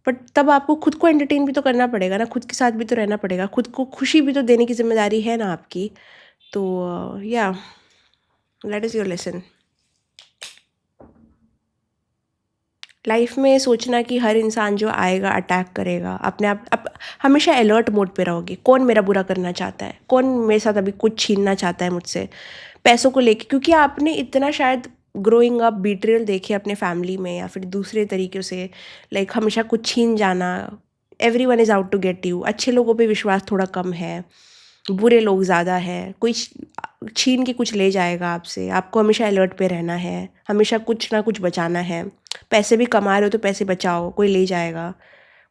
बट तब आपको खुद को एंटरटेन भी तो करना पड़ेगा ना, खुद के साथ भी तो रहना पड़ेगा, खुद को खुशी भी तो देने की जिम्मेदारी है ना आपकी। तो या that is your lesson. Life में सोचना कि हर इंसान जो आएगा अटैक करेगा, अपने आप हमेशा अलर्ट मोड पे रहोगे। कौन मेरा बुरा करना चाहता है, कौन मेरे साथ अभी कुछ छीनना चाहता है मुझसे, पैसों को लेके, क्योंकि आपने इतना शायद ग्रोइंग अप बीट्रेयल देखे अपने फैमिली में या फिर दूसरे तरीक़े से। लाइक हमेशा कुछ छीन जाना, everyone is out to get you, अच्छे लोगों पे विश्वास थोड़ा कम है, बुरे लोग ज़्यादा है, कोई छीन के कुछ ले जाएगा आपसे, आपको हमेशा अलर्ट पे रहना है, हमेशा कुछ ना कुछ बचाना है। पैसे भी कमा रहे हो तो पैसे बचाओ, कोई ले जाएगा,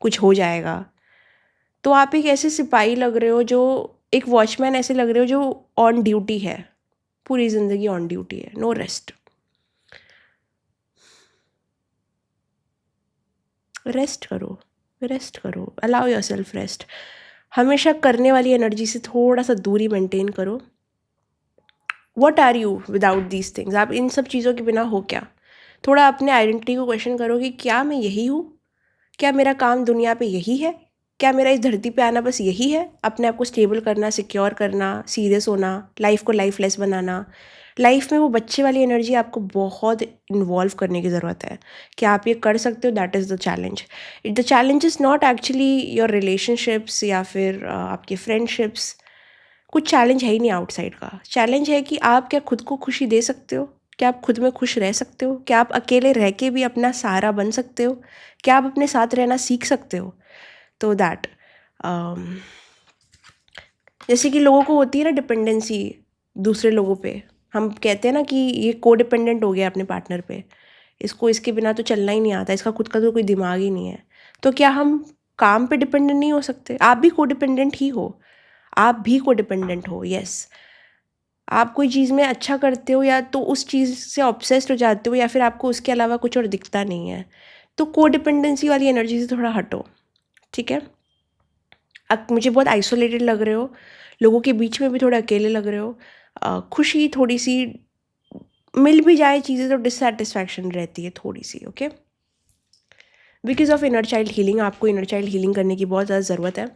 कुछ हो जाएगा। तो आप एक ऐसे सिपाही लग रहे हो, जो एक वॉचमैन ऐसे लग रहे हो जो ऑन ड्यूटी है, पूरी ज़िंदगी ऑन ड्यूटी है, नो रेस्ट। रेस्ट करो, रेस्ट करो, अलाउ योरसेल्फ रेस्ट। हमेशा करने वाली एनर्जी से थोड़ा सा दूरी मेंटेन करो। What are you without these things? आप इन सब चीज़ों के बिना हो क्या? थोड़ा अपने आइडेंटिटी को क्वेश्चन करो कि क्या मैं यही हूँ? क्या मेरा काम दुनिया पे यही है? क्या मेरा इस धरती पे आना बस यही है? अपने आप को स्टेबल करना, सिक्योर करना, सीरियस होना, लाइफ को लाइफलेस बनाना। लाइफ में वो बच्चे वाली एनर्जी आपको बहुत इन्वॉल्व करने की ज़रूरत है। क्या आप ये कर सकते हो? That is the challenge. The challenge is not actually your relationships या फिर आपके फ्रेंडशिप्स। कुछ चैलेंज है ही नहीं आउटसाइड का। चैलेंज है कि आप क्या खुद को खुशी दे सकते हो? क्या आप खुद में खुश रह सकते हो? क्या आप अकेले रह के भी अपना सहारा बन सकते हो? क्या आप अपने साथ रहना सीख सकते हो? तो दैट जैसे कि लोगों को होती है ना डिपेंडेंसी दूसरे लोगों पे। हम कहते हैं ना कि ये को डिपेंडेंट हो गया अपने पार्टनर पे, इसको इसके बिना तो चलना ही नहीं आता, इसका खुद का तो कोई दिमाग ही नहीं है। तो क्या हम काम पे डिपेंडेंट नहीं हो सकते? आप भी को डिपेंडेंट ही हो, आप भी को डिपेंडेंट हो। यस, आप कोई चीज़ में अच्छा करते हो या तो उस चीज़ से ऑब्सेस्ड हो जाते हो, या फिर आपको उसके अलावा कुछ और दिखता नहीं है। तो कोडिपेंडेंसी वाली एनर्जी से थोड़ा हटो, ठीक है? अब मुझे बहुत आइसोलेटेड लग रहे हो, लोगों के बीच में भी थोड़े अकेले लग रहे हो, खुशी थोड़ी-सी मिल भी जाए चीज़ें तो डिससैटिस्फैक्शन रहती है थोड़ी-सी, okay? Because of inner child healing, आपको इनर चाइल्ड हीलिंग करने की बहुत ज़्यादा ज़रूरत है।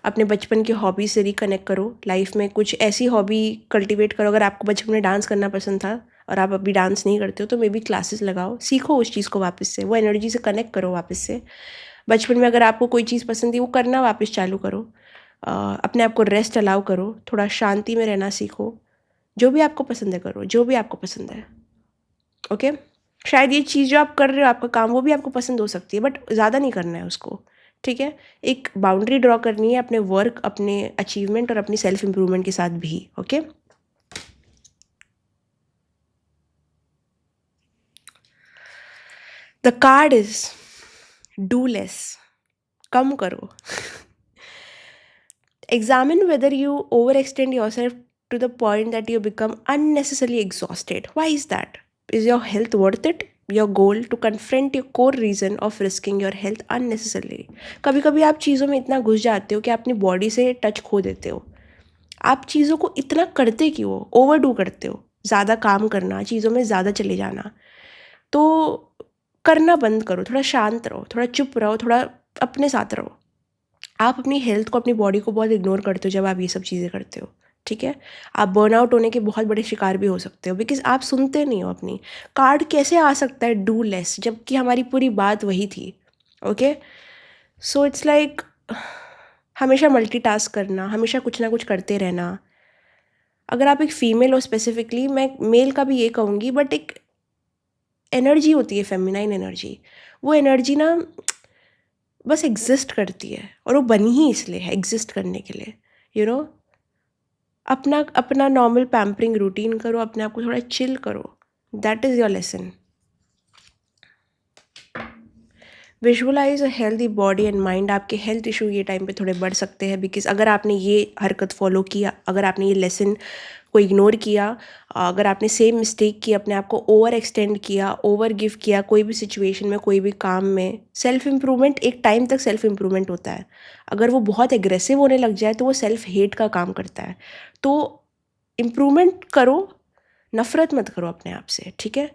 अपने बचपन की हॉबी से रिकनेक्ट करो, लाइफ में कुछ ऐसी हॉबी कल्टीवेट करो। अगर आपको बचपन में डांस करना पसंद था और आप अभी डांस नहीं करते हो, तो मे बी क्लासेस लगाओ, सीखो उस चीज़ को वापस से, वो एनर्जी से कनेक्ट करो वापस से। बचपन में अगर आपको कोई चीज़ पसंद थी, वो करना वापस चालू करो। अपने आप को रेस्ट अलाउ करो, थोड़ा शांति में रहना सीखो। जो भी आपको पसंद है करो, जो भी आपको पसंद है, ओके? शायद ये चीज़ जो आप कर रहे हो, आपका काम, वो भी आपको पसंद हो सकती है, बट ज़्यादा नहीं करना है उसको, ठीक है? एक बाउंड्री ड्रॉ करनी है अपने वर्क, अपने अचीवमेंट और अपनी सेल्फ इम्प्रूवमेंट के साथ भी, okay? The card is do less, कम करो। Examine whether you overextend yourself to the point that you become unnecessarily exhausted. Why is that? Is your health worth it? Your goal to confront your core reason of risking your health unnecessarily. कभी कभी आप चीज़ों में इतना घुस जाते हो कि अपनी बॉडी से टच खो देते हो। आप चीज़ों को इतना करते क्यों हो? ओवरडू करते हो, ज़्यादा काम करना, चीज़ों में ज़्यादा चले जाना। तो करना बंद करो, थोड़ा शांत रहो, थोड़ा चुप रहो, थोड़ा अपने साथ रहो। आप अपनी हेल्थ को, अपनी बॉडी को बहुत इग्नोर करते हो जब आप ये सब चीज़ें करते हो, ठीक है। आप बर्नआउट होने के बहुत बड़े शिकार भी हो सकते हो, बिकॉज आप सुनते नहीं हो अपनी। कार्ड कैसे आ सकता है डू लेस, जबकि हमारी पूरी बात वही थी। ओके, सो इट्स लाइक हमेशा मल्टीटास्क करना, हमेशा कुछ ना कुछ करते रहना। अगर आप एक फ़ीमेल हो स्पेसिफिकली, मैं मेल का भी ये कहूँगी, बट एक एनर्जी होती है फेमिनाइन एनर्जी, वो एनर्जी ना बस एग्जिस्ट करती है, और वो बनी ही इसलिए है एग्जिस्ट करने के लिए। यू नो, अपना अपना नॉर्मल पैम्परिंग रूटीन करो, अपने आप को थोड़ा चिल करो। That is your lesson. Visualize a healthy body and mind. आपके हेल्थ इशू ये टाइम पे थोड़े बढ़ सकते हैं, बिकॉज अगर आपने ये हरकत फॉलो किया, अगर आपने ये लेसन को इग्नोर किया, अगर आपने सेम मिस्टेक की, अपने आप को ओवर एक्सटेंड किया, ओवर गिव किया कोई भी सिचुएशन में, कोई भी काम में। सेल्फ इम्प्रूवमेंट एक टाइम तक सेल्फ इम्प्रूवमेंट होता है, अगर वो बहुत एग्रेसिव होने लग जाए तो वो सेल्फ हेट का काम करता है। तो इम्प्रूवमेंट करो, नफ़रत मत करो अपने आप से, ठीक है।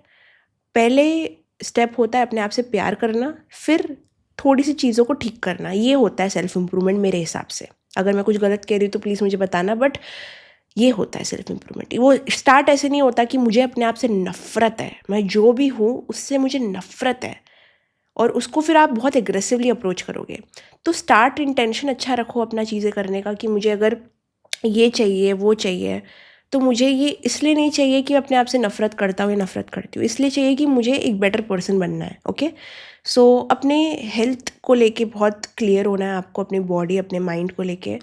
पहले स्टेप होता है अपने आप से प्यार करना, फिर थोड़ी सी चीज़ों को ठीक करना। ये होता है सेल्फ इम्प्रूवमेंट मेरे हिसाब से। अगर मैं कुछ गलत कह रही हूँ तो प्लीज़ मुझे बताना, बट ये होता है सेल्फ इम्प्रूवमेंट। वो स्टार्ट ऐसे नहीं होता कि मुझे अपने आप से नफ़रत है, मैं जो भी हूँ उससे मुझे नफ़रत है, और उसको फिर आप बहुत एग्रेसिवली अप्रोच करोगे। तो स्टार्ट इंटेंशन अच्छा रखो अपना चीज़ें करने का, कि मुझे अगर ये चाहिए वो चाहिए, तो मुझे ये इसलिए नहीं चाहिए कि अपने आप से नफ़रत करता हूँ या नफ़रत करती हूँ, इसलिए चाहिए कि मुझे एक बेटर पर्सन बनना है। ओके, सो अपने हेल्थ को लेके बहुत क्लियर होना है आपको, अपनी बॉडी अपने माइंड को लेके।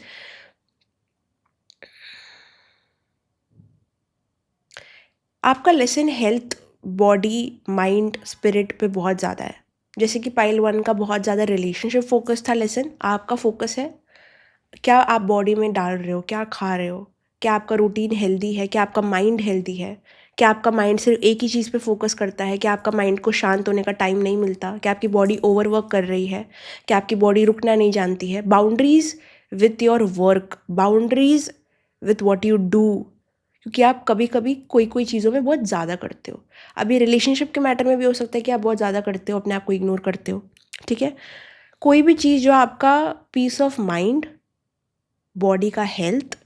आपका lesson health, body, mind, spirit पे बहुत ज़्यादा है। जैसे कि पाइल 1 का बहुत ज़्यादा रिलेशनशिप फोकस था लेसन, आपका फोकस है क्या आप बॉडी में डाल रहे हो, क्या खा रहे हो, क्या आपका रूटीन हेल्दी है, क्या आपका माइंड हेल्दी है, क्या आपका माइंड सिर्फ एक ही चीज़ पे फोकस करता है, क्या आपका माइंड को शांत होने का टाइम नहीं मिलता, क्या आपकी बॉडी ओवरवर्क कर रही है, क्या आपकी बॉडी रुकना नहीं जानती है। Boundaries with your work, boundaries with what you do, क्योंकि आप कभी कभी कोई कोई चीज़ों में बहुत ज़्यादा करते हो। अब ये रिलेशनशिप के मैटर में भी हो सकता है कि आप बहुत ज़्यादा करते हो, अपने आप को इग्नोर करते हो, ठीक है। कोई भी चीज़ जो आपका पीस ऑफ माइंड, बॉडी का हेल्थ,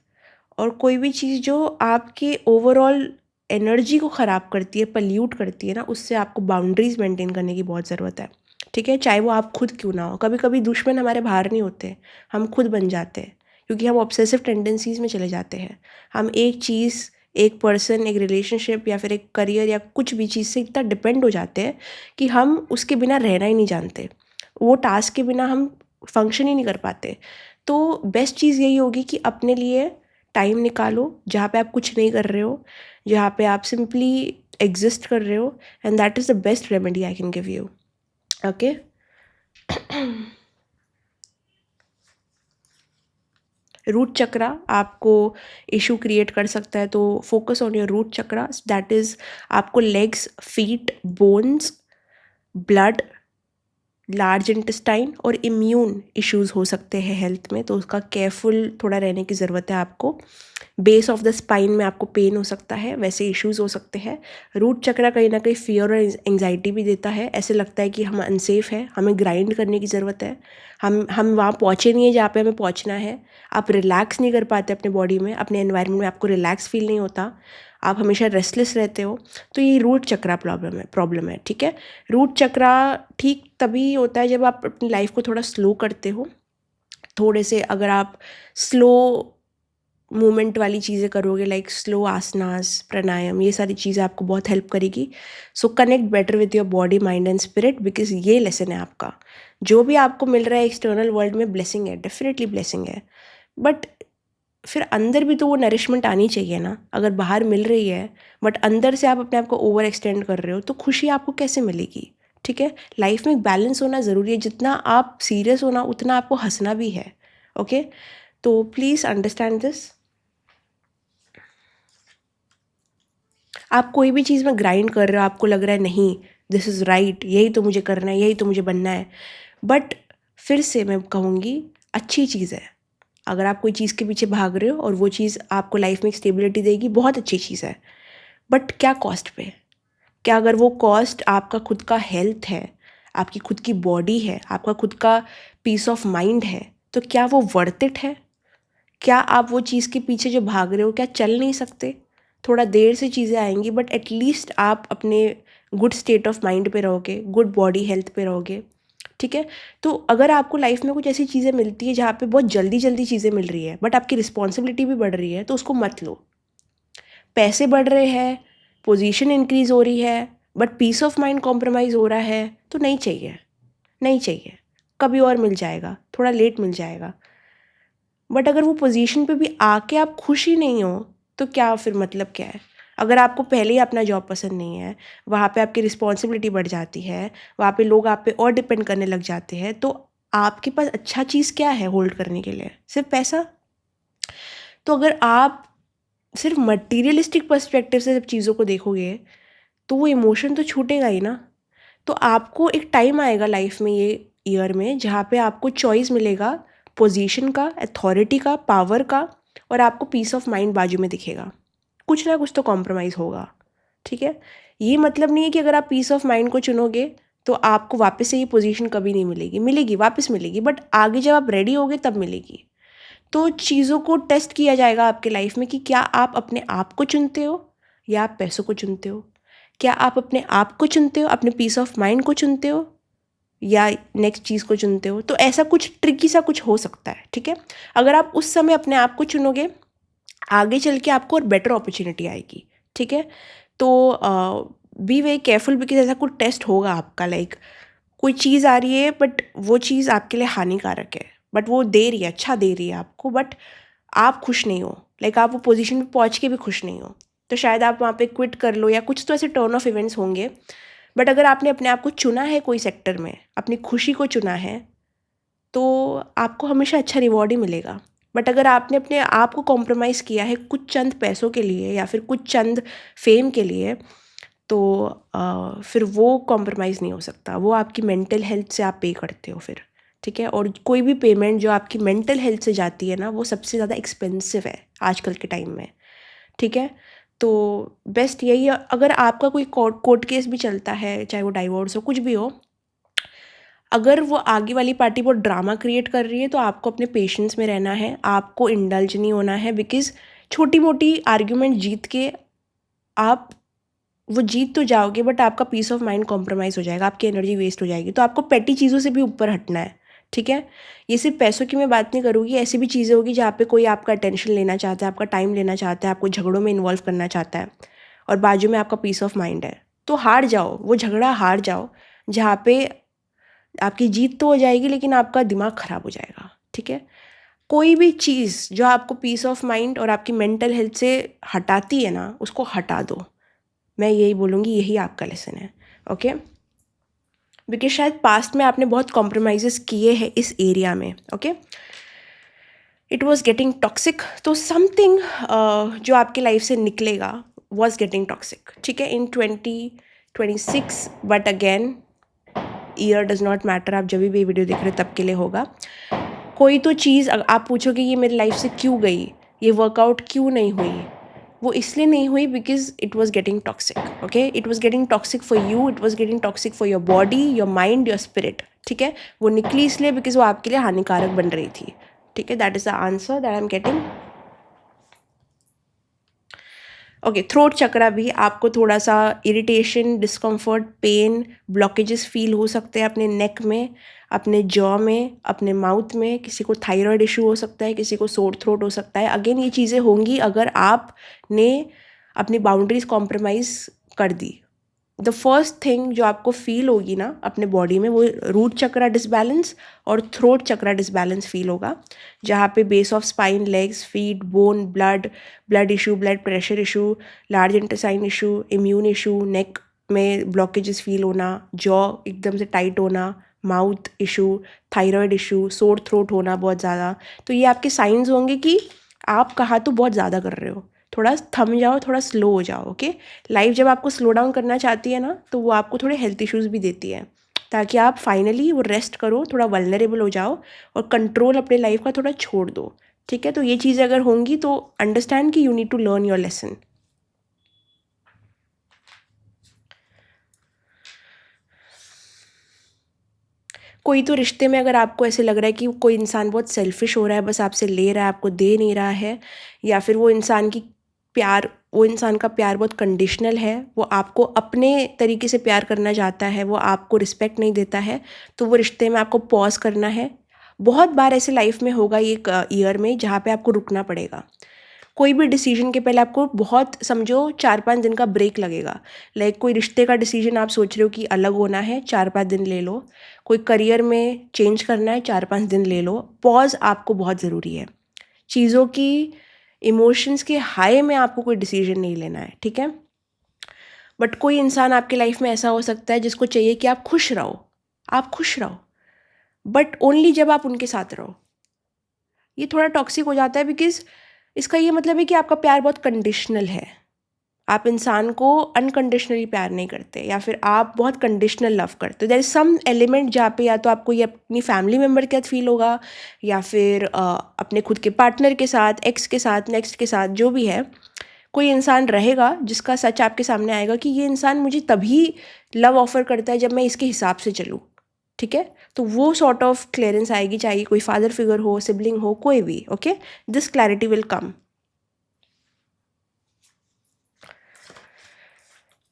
और कोई भी चीज़ जो आपके ओवरऑल एनर्जी को ख़राब करती है, पल्यूट करती है ना, उससे आपको बाउंड्रीज़ मेंटेन करने की बहुत ज़रूरत है, ठीक है। चाहे वो आप खुद क्यों ना हो। कभी कभी दुश्मन हमारे बाहर नहीं होते, हम खुद बन जाते हैं, क्योंकि हम ऑब्सेसिव टेंडेंसीज़ में चले जाते हैं। हम एक चीज़, एक पर्सन, एक रिलेशनशिप या फिर एक करियर या कुछ भी चीज़ से इतना डिपेंड हो जाते हैं कि हम उसके बिना रहना ही नहीं जानते, वो टास्क के बिना हम फंक्शन ही नहीं कर पाते। तो बेस्ट चीज़ यही होगी कि अपने लिए टाइम निकालो, जहाँ पे आप कुछ नहीं कर रहे हो, जहाँ पे आप सिंपली एग्जिस्ट कर रहे हो, and that is the best remedy I can give you. Okay, root chakra आपको इशू क्रिएट कर सकता है, तो focus on your root chakra. That is आपको legs, feet, bones, blood, large intestine और इम्यून इश्यूज़ हो सकते हैं हेल्थ में, तो उसका केयरफुल थोड़ा रहने की ज़रूरत है आपको। बेस ऑफ द स्पाइन में आपको पेन हो सकता है, वैसे इश्यूज़ हो सकते हैं। रूट चक्रा कहीं ना कहीं फियर और एंग्जाइटी भी देता है, ऐसे लगता है कि हम अनसेफ हैं, हमें ग्राइंड करने की ज़रूरत है, हम वहाँ पहुँचे नहीं है जहाँ पे हमें पहुँचना है। आप रिलैक्स नहीं कर पाते अपने बॉडी में, अपने एनवायरनमेंट में आपको रिलैक्स फील नहीं होता, आप हमेशा रेस्टलेस रहते हो। तो ये रूट चक्रा प्रॉब्लम है, ठीक है। रूट चक्रा ठीक तभी होता है जब आप अपनी लाइफ को थोड़ा स्लो करते हो। थोड़े से अगर आप स्लो मूवमेंट वाली चीज़ें करोगे, लाइक स्लो आसनास, प्राणायाम, ये सारी चीज़ें आपको बहुत हेल्प करेगी। सो connect better with your body, mind and spirit, because ये लेसन है आपका। जो भी आपको मिल रहा है एक्सटर्नल वर्ल्ड में ब्लेसिंग है, डेफिनेटली ब्लेसिंग है, बट फिर अंदर भी तो वो नरिशमेंट आनी चाहिए ना। अगर बाहर मिल रही है बट अंदर से आप अपने आप को ओवर एक्सटेंड कर रहे हो, तो खुशी आपको कैसे मिलेगी, ठीक है। लाइफ में एक बैलेंस होना ज़रूरी है, जितना आप सीरियस होना उतना आपको हंसना भी है। ओके, तो प्लीज़ अंडरस्टैंड दिस। आप कोई भी चीज़ में ग्राइंड कर रहे हो, आपको लग रहा है नहीं दिस इज़ राइट, यही तो मुझे करना है, यही तो मुझे बनना है, बट फिर से मैं कहूँगी अच्छी चीज़ है। अगर आप कोई चीज़ के पीछे भाग रहे हो और वो चीज़ आपको लाइफ में एक स्टेबिलिटी देगी, बहुत अच्छी चीज़ है, बट क्या कॉस्ट पे? क्या अगर वो कॉस्ट आपका खुद का हेल्थ है, आपकी खुद की बॉडी है, आपका खुद का पीस ऑफ माइंड है, तो क्या वो वर्थ इट है? क्या आप वो चीज़ के पीछे जो भाग रहे हो क्या चल नहीं सकते? थोड़ा देर से चीज़ें आएंगी बट एटलीस्ट आप अपने गुड स्टेट ऑफ माइंड पे रहोगे, गुड बॉडी हेल्थ पे रहोगे, ठीक है। तो अगर आपको लाइफ में कुछ ऐसी चीज़ें मिलती है जहाँ पे बहुत जल्दी जल्दी चीज़ें मिल रही है बट आपकी रिस्पॉन्सिबिलिटी भी बढ़ रही है, तो उसको मत लो। पैसे बढ़ रहे हैं, पोजीशन इंक्रीज हो रही है, but peace of mind compromise हो रहा है, तो नहीं चाहिए, नहीं चाहिए। कभी और मिल जाएगा, थोड़ा लेट मिल जाएगा। बट अगर वो पोजीशन पे भी आके आप खुश ही नहीं हो, तो क्या फिर मतलब क्या है? अगर आपको पहले ही अपना जॉब पसंद नहीं है, वहाँ पे आपकी रिस्पॉन्सिबिलिटी बढ़ जाती है, वहाँ पे लोग आप पे और डिपेंड करने लग जाते हैं, तो आपके पास अच्छा चीज़ क्या है होल्ड करने के लिए? सिर्फ पैसा। तो अगर आप सिर्फ मटीरियलिस्टिक पर्सपेक्टिव से जब चीज़ों को देखोगे, तो वो इमोशन तो छूटेगा ही ना। तो आपको एक टाइम आएगा लाइफ में, ये ईयर में, जहाँ पे आपको चॉइस मिलेगा पोजीशन का, अथॉरिटी का, पावर का, और आपको पीस ऑफ माइंड बाजू में दिखेगा। कुछ ना कुछ तो कॉम्प्रोमाइज़ होगा, ठीक है। ये मतलब नहीं है कि अगर आप पीस ऑफ माइंड को चुनोगे तो आपको वापस से ये पोजीशन कभी नहीं मिलेगी, मिलेगी, वापस मिलेगी, बट आगे जब आप रेडी होगे तब मिलेगी। तो चीज़ों को टेस्ट किया जाएगा आपके लाइफ में कि क्या आप अपने आप को चुनते हो या आप पैसों को चुनते हो। क्या आप अपने आप को चुनते हो, अपने पीस ऑफ माइंड को चुनते हो, या नेक्स्ट चीज़ को चुनते हो। तो ऐसा कुछ ट्रिकी सा कुछ हो सकता है, ठीक है। अगर आप उस समय अपने आप को चुनोगे, आगे चल के आपको और बेटर अपॉर्चुनिटी आएगी, ठीक है। तो बी वेरी केयरफुल, बिकॉज ऐसा कुछ टेस्ट होगा आपका, लाइक कोई चीज़ आ रही है बट वो चीज़ आपके लिए हानिकारक है, बट वो दे रही है, अच्छा दे रही है आपको, बट आप खुश नहीं हो, लाइक आप वो पोजीशन पे पहुंच के भी खुश नहीं हो, तो शायद आप वहाँ पे क्विट कर लो, या कुछ तो ऐसे टर्न ऑफ इवेंट्स होंगे। बट अगर आपने अपने आप को चुना है कोई सेक्टर में, अपनी खुशी को चुना है, तो आपको हमेशा अच्छा रिवॉर्ड ही मिलेगा। बट अगर आपने अपने आप को कॉम्प्रोमाइज़ किया है कुछ चंद पैसों के लिए या फिर कुछ चंद फेम के लिए, तो फिर वो कॉम्प्रोमाइज़ नहीं हो सकता। वो आपकी मेंटल हेल्थ से आप पे करते हो फिर, ठीक है। और कोई भी पेमेंट जो आपकी मेंटल हेल्थ से जाती है ना, वो सबसे ज़्यादा एक्सपेंसिव है आजकल के टाइम में, ठीक है। तो बेस्ट यही है, अगर आपका कोई कोर्ट केस भी चलता है, चाहे वो डाइवोर्स हो, कुछ भी हो, अगर वो आगे वाली पार्टी बहुत ड्रामा क्रिएट कर रही है, तो आपको अपने पेशेंस में रहना है, आपको इंडल्ज नहीं होना है, बिकॉज़ छोटी मोटी आर्ग्यूमेंट जीत के आप वो जीत तो जाओगे, बट आपका पीस ऑफ माइंड कॉम्प्रोमाइज़ हो जाएगा, आपकी एनर्जी वेस्ट हो जाएगी। तो आपको पेटी चीज़ों से भी ऊपर हटना है, ठीक है। ये सिर्फ पैसों की मैं बात नहीं करूँगी, ऐसी भी चीज़ें होगी जहाँ पे कोई आपका अटेंशन लेना चाहता है, आपका टाइम लेना चाहता है, आपको झगड़ों में इन्वॉल्व करना चाहता है, और बाजू में आपका पीस ऑफ माइंड है, तो हार जाओ, वो झगड़ा हार जाओ, जहाँ पे आपकी जीत तो हो जाएगी लेकिन आपका दिमाग ख़राब हो जाएगा, ठीक है। कोई भी चीज़ जो आपको पीस ऑफ माइंड और आपकी मेंटल हेल्थ से हटाती है ना, उसको हटा दो। मैं यही बोलूँगी, यही आपका लेसन है, ओके। बिकॉज शायद पास्ट में आपने बहुत कॉम्प्रोमाइज़ेस किए हैं इस एरिया में, okay. It was getting toxic, तो समथिंग जो आपके लाइफ से निकलेगा वॉज गेटिंग टॉक्सिक, ठीक है, इन 2026। But again, year does not matter, आप जब भी ये वीडियो देख रहे हो तब के लिए होगा। कोई तो चीज़ आप पूछोगे ये मेरी लाइफ से क्यों गई, ये वर्कआउट क्यों नहीं हुई, वो इसलिए नहीं हुई because it was getting toxic, okay. It was getting toxic for you, it was getting toxic for your body, your mind, your spirit, ठीक है। वो निकली इसलिए बिकॉज वो आपके लिए हानिकारक बन रही थी, ठीक है। That is the answer that I am getting, okay. Throat chakra भी आपको थोड़ा सा irritation, discomfort, pain, blockages feel हो सकते हैं अपने नेक में, अपने जॉ में, अपने माउथ में। किसी को थायराइड इशू हो सकता है, किसी को सोर थ्रोट हो सकता है। अगेन ये चीज़ें होंगी अगर आपने अपनी बाउंड्रीज कॉम्प्रोमाइज़ कर दी। द फर्स्ट थिंग जो आपको फील होगी ना अपने बॉडी में, वो रूट चक्रा डिसबैलेंस और थ्रोट चक्रा डिसबैलेंस फील होगा, जहाँ पे base of spine, legs, feet, bone, blood issue, blood pressure issue, large intestine issue, immune issue, neck में ब्लॉकेजेस फील होना, जॉ एकदम से टाइट होना, mouth issue, thyroid issue, sore throat होना बहुत ज़्यादा। तो ये आपके साइंस होंगे कि आप कहाँ तो बहुत ज़्यादा कर रहे हो, थोड़ा थम जाओ, थोड़ा स्लो हो जाओ, ओके। लाइफ जब आपको स्लो डाउन करना चाहती है ना, तो वो आपको थोड़े हेल्थ इश्यूज़ भी देती है, ताकि आप फाइनली वो रेस्ट करो, थोड़ा वल्नरेबल हो जाओ, और कंट्रोल अपने लाइफ का थोड़ा छोड़ दो, ठीक है। तो ये चीज़ें अगर होंगी तो अंडरस्टैंड कि you need to learn your lesson. कोई तो रिश्ते में अगर आपको ऐसे लग रहा है कि कोई इंसान बहुत सेल्फिश हो रहा है, बस आपसे ले रहा है, आपको दे नहीं रहा है, या फिर वो इंसान का प्यार बहुत कंडीशनल है, वो आपको अपने तरीके से प्यार करना चाहता है, वो आपको रिस्पेक्ट नहीं देता है, तो वो रिश्ते में आपको पॉज करना है। बहुत बार ऐसे लाइफ में होगा एक ईयर में जहाँ पे आपको रुकना पड़ेगा। कोई भी डिसीजन के पहले आपको बहुत समझो 4-5 दिन का ब्रेक लगेगा। लाइक कोई रिश्ते का डिसीजन आप सोच रहे हो कि अलग होना है, 4-5 दिन ले लो। कोई करियर में चेंज करना है, 4-5 दिन ले लो। पॉज आपको बहुत ज़रूरी है। चीज़ों की इमोशंस के हाई में आपको कोई डिसीजन नहीं लेना है, ठीक है। बट कोई इंसान आपके लाइफ में ऐसा हो सकता है जिसको चाहिए कि आप खुश रहो, आप खुश रहो, बट ओनली जब आप उनके साथ रहो। ये थोड़ा टॉक्सिक हो जाता है, बिकॉज इसका ये मतलब है कि आपका प्यार बहुत कंडीशनल है। आप इंसान को अनकंडीशनली प्यार नहीं करते, या फिर आप बहुत कंडीशनल लव करते हो। देयर इज सम एलिमेंट जहाँ पे या तो आपको ये अपनी फैमिली मेम्बर के साथ फील होगा, या फिर अपने खुद के पार्टनर के साथ, एक्स के साथ, नेक्स्ट के साथ, जो भी है। कोई इंसान रहेगा जिसका सच आपके सामने आएगा कि ये इंसान मुझे तभी लव ऑफर करता है जब मैं इसके हिसाब से चलूँ, ठीक है। तो वो सॉर्ट ऑफ क्लियरेंस आएगी, चाहे कोई फादर फिगर हो, सिबलिंग हो, कोई भी। Okay, this clarity will come.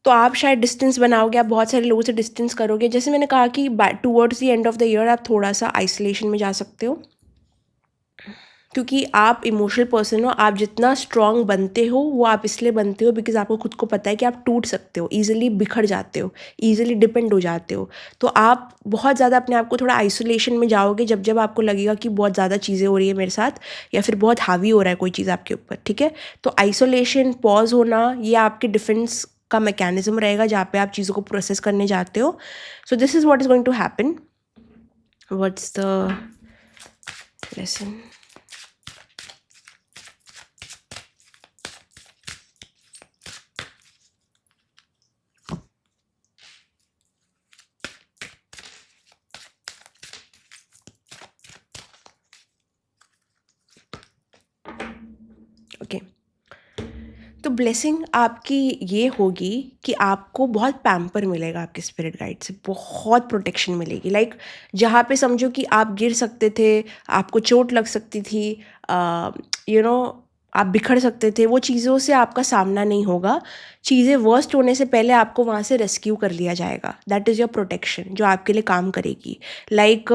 तो आप शायद डिस्टेंस बनाओगे, आप बहुत सारे लोगों से डिस्टेंस करोगे। जैसे मैंने कहा कि towards the end of the year आप थोड़ा सा आइसोलेशन में जा सकते हो, क्योंकि आप इमोशनल पर्सन हो। आप जितना स्ट्रांग बनते हो वो आप इसलिए बनते हो बिकॉज आपको खुद को पता है कि आप टूट सकते हो, ईजिली बिखर जाते हो, ईजिली डिपेंड हो जाते हो। तो आप बहुत ज़्यादा अपने आप को थोड़ा आइसोलेशन में जाओगे जब जब आपको लगेगा कि बहुत ज़्यादा चीज़ें हो रही है मेरे साथ, या फिर बहुत हावी हो रहा है कोई चीज़ आपके ऊपर, ठीक है। तो आइसोलेशन, पॉज होना, ये आपके डिफेंस का मैकेनिज्म रहेगा जहाँ पे आप चीज़ों को प्रोसेस करने जाते हो। So this is what is going to happen. What's the lesson? Okay, तो ब्लेसिंग आपकी ये होगी कि आपको बहुत पैम्पर मिलेगा, आपके स्पिरिट गाइड से बहुत प्रोटेक्शन मिलेगी। लाइक जहाँ पे समझो कि आप गिर सकते थे, आपको चोट लग सकती थी, यू नो आप बिखर सकते थे, वो चीज़ों से आपका सामना नहीं होगा। चीज़ें वर्स्ट होने से पहले आपको वहाँ से रेस्क्यू कर लिया जाएगा। दैट इज़ योर प्रोटेक्शन जो आपके लिए काम करेगी। लाइक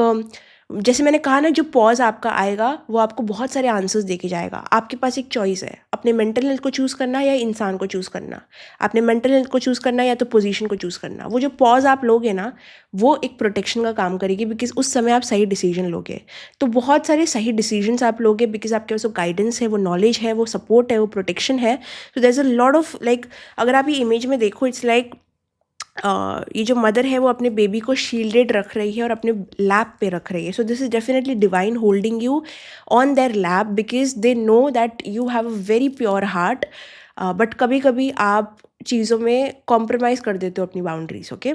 जैसे मैंने कहा ना, जो पॉज आपका आएगा वो आपको बहुत सारे आंसर्स दे के जाएगा। आपके पास एक चॉइस है, अपने मेंटल हेल्थ को चूज़ करना या इंसान को चूज़ करना। आपने मेंटल हेल्थ को चूज़ करना या तो पोजीशन को चूज़ करना। वो जो पॉज आप लोगे ना, वो एक प्रोटेक्शन का काम करेगी, बिकॉज उस समय आप सही डिसीजन लोगे। तो बहुत सारे सही डिसीजंस आप लोगे बिकॉज आपके पास वो गाइडेंस है, वो नॉलेज है, वो सपोर्ट है, वो प्रोटेक्शन है। तो there is a lot of like, अगर आप ये इमेज में देखो, इट्स लाइक ये जो मदर है वो अपने बेबी को शील्डेड रख रही है और अपने लैप पे रख रही है। सो this is definitely divine holding you on their lap, because they know that you have a very pure heart. But कभी कभी आप चीज़ों में कॉम्प्रोमाइज़ कर देते हो अपनी boundaries. Okay,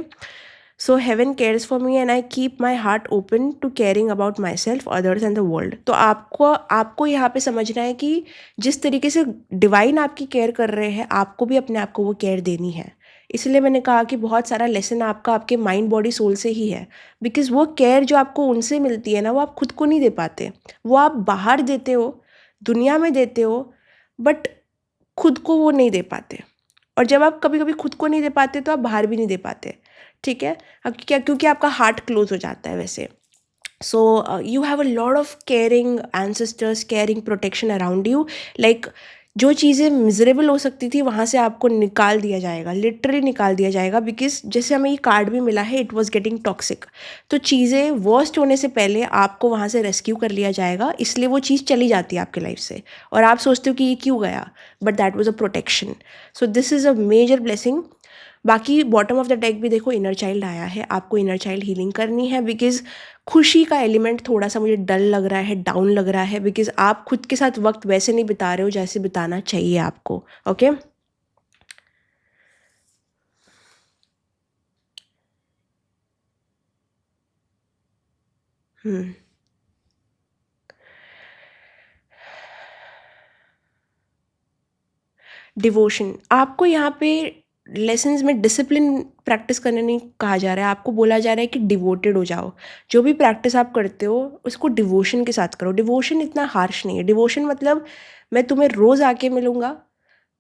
so heaven cares for me and I keep my heart open to caring about myself, others and the world. तो आपको यहाँ पे समझना है कि जिस तरीके से डिवाइन आपकी केयर कर रहे हैं, आपको भी अपने आप को वो केयर देनी है। इसलिए मैंने कहा कि बहुत सारा लेसन आपका आपके माइंड, बॉडी, सोल से ही है। बिकॉज वो केयर जो आपको उनसे मिलती है ना, वो आप खुद को नहीं दे पाते। वो आप बाहर देते हो, दुनिया में देते हो, बट खुद को वो नहीं दे पाते। और जब आप कभी कभी खुद को नहीं दे पाते तो आप बाहर भी नहीं दे पाते, ठीक है। अब क्या, क्योंकि आपका हार्ट क्लोज हो जाता है वैसे। So you have a lot of caring ancestors, caring protection around you. Like जो चीज़ें मिजरेबल हो सकती थी वहाँ से आपको निकाल दिया जाएगा, लिटरली निकाल दिया जाएगा। बिकॉज जैसे हमें ये कार्ड भी मिला है, इट वॉज गेटिंग टॉक्सिक। तो चीज़ें वर्स्ट होने से पहले आपको वहाँ से रेस्क्यू कर लिया जाएगा, इसलिए वो चीज़ चली जाती है आपके लाइफ से। और आप सोचते हो कि ये क्यों गया, but that was a protection. So this is a major blessing. बाकी बॉटम ऑफ द डेक भी देखो, इनर चाइल्ड आया है। आपको इनर चाइल्ड हीलिंग करनी है, बिकॉज खुशी का एलिमेंट थोड़ा सा मुझे डल लग रहा है, डाउन लग रहा है, बिकॉज आप खुद के साथ वक्त वैसे नहीं बिता रहे हो जैसे बिताना चाहिए आपको। ओके, डिवोशन आपको यहाँ पे लेसन्स में डिसिप्लिन प्रैक्टिस करने नहीं कहा जा रहा है, आपको बोला जा रहा है कि डिवोटेड हो जाओ। जो भी प्रैक्टिस आप करते हो उसको डिवोशन के साथ करो। डिवोशन इतना हार्श नहीं है। डिवोशन मतलब मैं तुम्हें रोज़ आके मिलूँगा,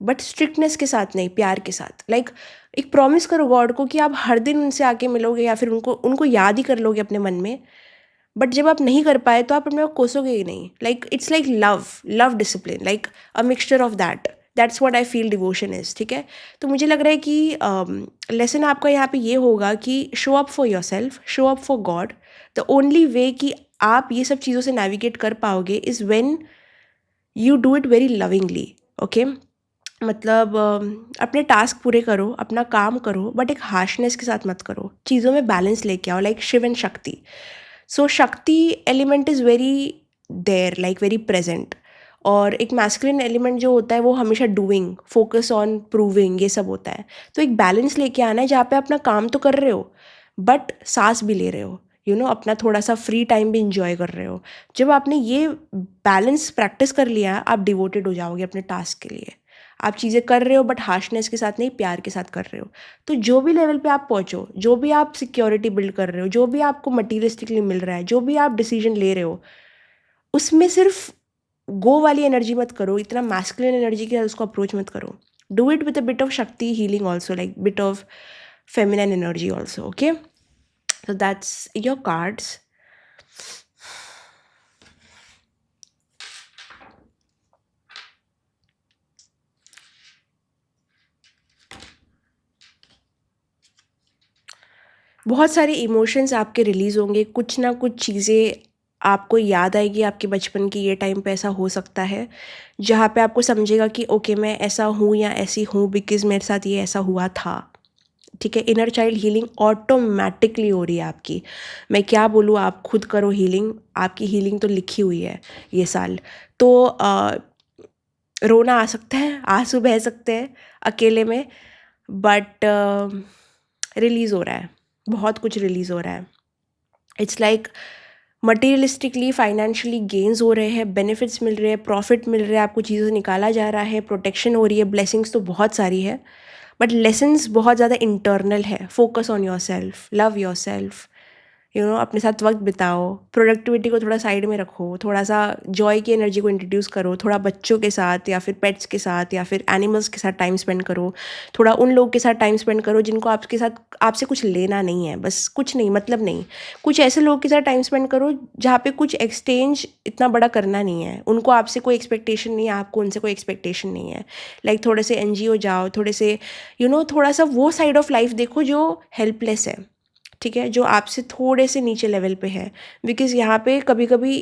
बट स्ट्रिक्टनेस के साथ नहीं, प्यार के साथ। लाइक एक प्रॉमिस करो गॉड को कि आप हर दिन उनसे आके मिलोगे या फिर उनको उनको याद ही कर लोगे अपने मन में। बट जब आप नहीं कर पाए तो आप अपने आप को कोसोगे ही नहीं। Like it's like love, love discipline, like a mixture of that. That's what I feel devotion is. ठीक है, तो मुझे लग रहा है कि लेसन आपका यहाँ पे ये होगा कि show up for your self, show up for God. The only way कि आप ये सब चीज़ों से नेविगेट कर पाओगे is when you do it very lovingly. Okay, मतलब अपने टास्क पूरे करो, अपना काम करो, बट एक हार्शनेस के साथ मत करो। चीज़ों में बैलेंस लेके आओ, like Shiv and Shakti. So Shakti element is very there, like very present. और एक मैस्कुलिन एलिमेंट जो होता है वो हमेशा डूइंग, फोकस ऑन प्रूविंग, ये सब होता है। तो एक बैलेंस लेके आना है जहाँ पे अपना काम तो कर रहे हो बट सांस भी ले रहे हो, अपना थोड़ा सा फ्री टाइम भी इंजॉय कर रहे हो। जब आपने ये बैलेंस प्रैक्टिस कर लिया आप डिवोटेड हो जाओगे अपने टास्क के लिए। आप चीज़ें कर रहे हो बट हार्शनेस के साथ नहीं, प्यार के साथ कर रहे हो। तो जो भी लेवल पे आप पहुँचो, जो भी आप सिक्योरिटी बिल्ड कर रहे हो, जो भी आपको मटीरियलिस्टिकली मिल रहा है, जो भी आप डिसीजन ले रहे हो, उसमें सिर्फ गो वाली एनर्जी मत करो, इतना मैस्कुलिन एनर्जी के साथ उसको अप्रोच मत करो। Do it with a bit of shakti healing also, like bit of feminine energy also. Okay, so that's your cards. बहुत सारे इमोशंस आपके रिलीज़ होंगे, कुछ ना कुछ चीज़ें आपको याद आएगी आपके बचपन की। ये टाइम पे ऐसा हो सकता है जहाँ पे आपको समझेगा कि ओके मैं ऐसा हूँ या ऐसी हूँ बिकॉज़ मेरे साथ ये ऐसा हुआ था। ठीक है, इनर चाइल्ड हीलिंग ऑटोमेटिकली हो रही है आपकी। मैं क्या बोलूँ, आप खुद करो हीलिंग, आपकी हीलिंग तो लिखी हुई है ये साल। तो रोना आ सकता है, आंसू बह सकते हैं अकेले में, बट रिलीज़ हो रहा है, बहुत कुछ रिलीज़ हो रहा है। It's like materialistically financially gains हो रहे हैं, बेनिफिट्स मिल रहे हैं, प्रॉफिट मिल रहे हैं, आपको चीज़ों से निकाला जा रहा है, प्रोटेक्शन हो रही है, ब्लेसिंग्स तो बहुत सारी है, बट लेसन्स बहुत ज़्यादा इंटरनल है। Focus on your self, love your self, अपने साथ वक्त बिताओ, प्रोडक्टिविटी को थोड़ा साइड में रखो, थोड़ा सा जॉय की एनर्जी को इंट्रोड्यूस करो, थोड़ा बच्चों के साथ या फिर पेट्स के साथ या फिर एनिमल्स के साथ टाइम स्पेंड करो, थोड़ा उन लोग के साथ टाइम स्पेंड करो जिनको आपके साथ आपसे कुछ लेना नहीं है, बस कुछ नहीं, मतलब नहीं। कुछ ऐसे लोग के साथ टाइम स्पेंड करो जहाँ पे कुछ एक्सचेंज इतना बड़ा करना नहीं है, उनको आपसे कोई एक्सपेक्टेशन नहीं है, आपको उनसे कोई एक्सपेक्टेशन नहीं है। लाइक थोड़े से एनजीओ जाओ, थोड़े से थोड़ा सा वो साइड ऑफ लाइफ देखो जो हेल्पलेस है। ठीक है, जो आपसे थोड़े से नीचे लेवल पे है, बिकॉज़ यहाँ पे कभी कभी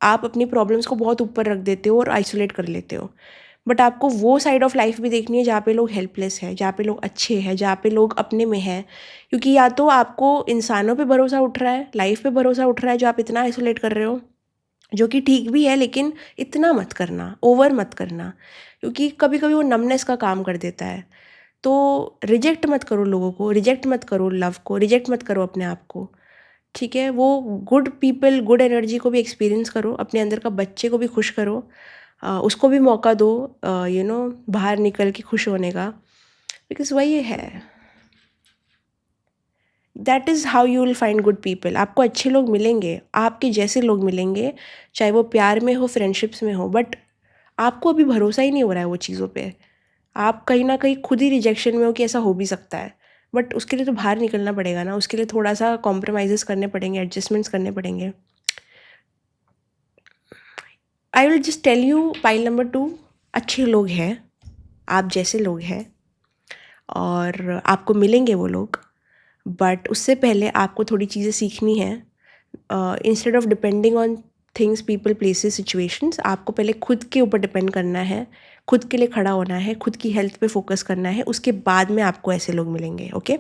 आप अपनी प्रॉब्लम्स को बहुत ऊपर रख देते हो और आइसोलेट कर लेते हो। बट आपको वो साइड ऑफ लाइफ भी देखनी है जहाँ पे लोग हेल्पलेस हैं, जहाँ पे लोग अच्छे हैं, जहाँ पे लोग अपने में हैं। क्योंकि या तो आपको इंसानों पे भरोसा उठ रहा है, लाइफ पे भरोसा उठ रहा है जो आप इतना आइसोलेट कर रहे हो, जो कि ठीक भी है, लेकिन इतना मत करना, ओवर मत करना, क्योंकि कभी कभी वो नमनेस का काम कर देता है। तो रिजेक्ट मत करो लोगों को, रिजेक्ट मत करो लव को, रिजेक्ट मत करो अपने आप को। ठीक है, वो गुड पीपल, गुड एनर्जी को भी एक्सपीरियंस करो, अपने अंदर का बच्चे को भी खुश करो, उसको भी मौका दो बाहर निकल के खुश होने का, बिकॉज वही है, that is how you will find good people. आपको अच्छे लोग मिलेंगे, आपके जैसे लोग मिलेंगे, चाहे वो प्यार में हो, फ्रेंडशिप्स में हो, बट आपको अभी भरोसा ही नहीं हो रहा है वो चीज़ों पे। आप कहीं ना कहीं खुद ही रिजेक्शन में हो कि ऐसा हो भी सकता है, बट उसके लिए तो बाहर निकलना पड़ेगा ना, उसके लिए थोड़ा सा कॉम्प्रोमाइज़ेस करने पड़ेंगे, एडजस्टमेंट्स करने पड़ेंगे। I will just tell you, pile number 2 अच्छे लोग हैं, आप जैसे लोग हैं, और आपको मिलेंगे वो लोग, बट उससे पहले आपको थोड़ी चीज़ें सीखनी है। Instead of depending on things, people, places, situations, आपको पहले खुद के ऊपर डिपेंड करना है, खुद के लिए खड़ा होना है, खुद की हेल्थ पे फोकस करना है, उसके बाद में आपको ऐसे लोग मिलेंगे। ओके,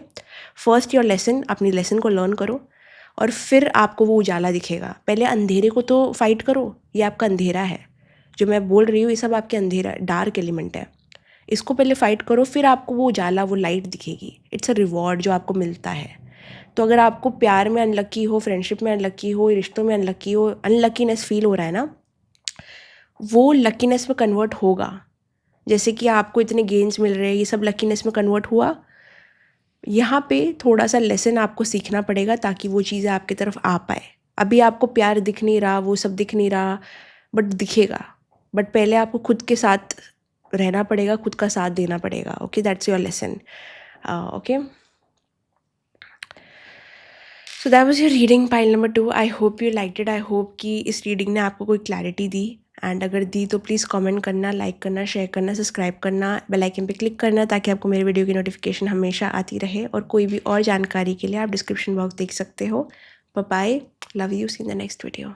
फर्स्ट योर लेसन, अपनी लेसन को लर्न करो, और फिर आपको वो उजाला दिखेगा। पहले अंधेरे को तो फाइट करो, ये आपका अंधेरा है, जो मैं बोल रही हूँ ये सब आपके अंधेरा, डार्क एलिमेंट है, इसको पहले फाइट करो, फिर आपको वो उजाला, वो लाइट दिखेगी। इट्स अ रिवॉर्ड जो आपको मिलता है। तो अगर आपको प्यार में अनलकी हो, फ्रेंडशिप में अनलकी हो, रिश्तों में अनलकी हो, अनलकीनेस फील हो रहा है ना, वो लकीनेस में कन्वर्ट होगा। जैसे कि आपको इतने गेन्स मिल रहे हैं, ये सब लकीनेस में कन्वर्ट हुआ, यहाँ पे थोड़ा सा लेसन आपको सीखना पड़ेगा ताकि वो चीज़ें आपकी तरफ आ पाए। अभी आपको प्यार दिख नहीं रहा, वो सब दिख नहीं रहा, बट दिखेगा। बट पहले आपको खुद के साथ रहना पड़ेगा, खुद का साथ देना पड़ेगा। Okay, that's your lesson. Okay, so that was your reading pile number 2। I hope you liked it. I hope कि इस रीडिंग ने आपको कोई क्लैरिटी दी। एंड अगर दी तो प्लीज़ कमेंट करना, लाइक करना, शेयर करना, सब्सक्राइब करना, बेल आइकन पे क्लिक करना ताकि आपको मेरे वीडियो की नोटिफिकेशन हमेशा आती रहे। और कोई भी और जानकारी के लिए आप डिस्क्रिप्शन बॉक्स देख सकते हो। Bye bye, love you, see in the next video.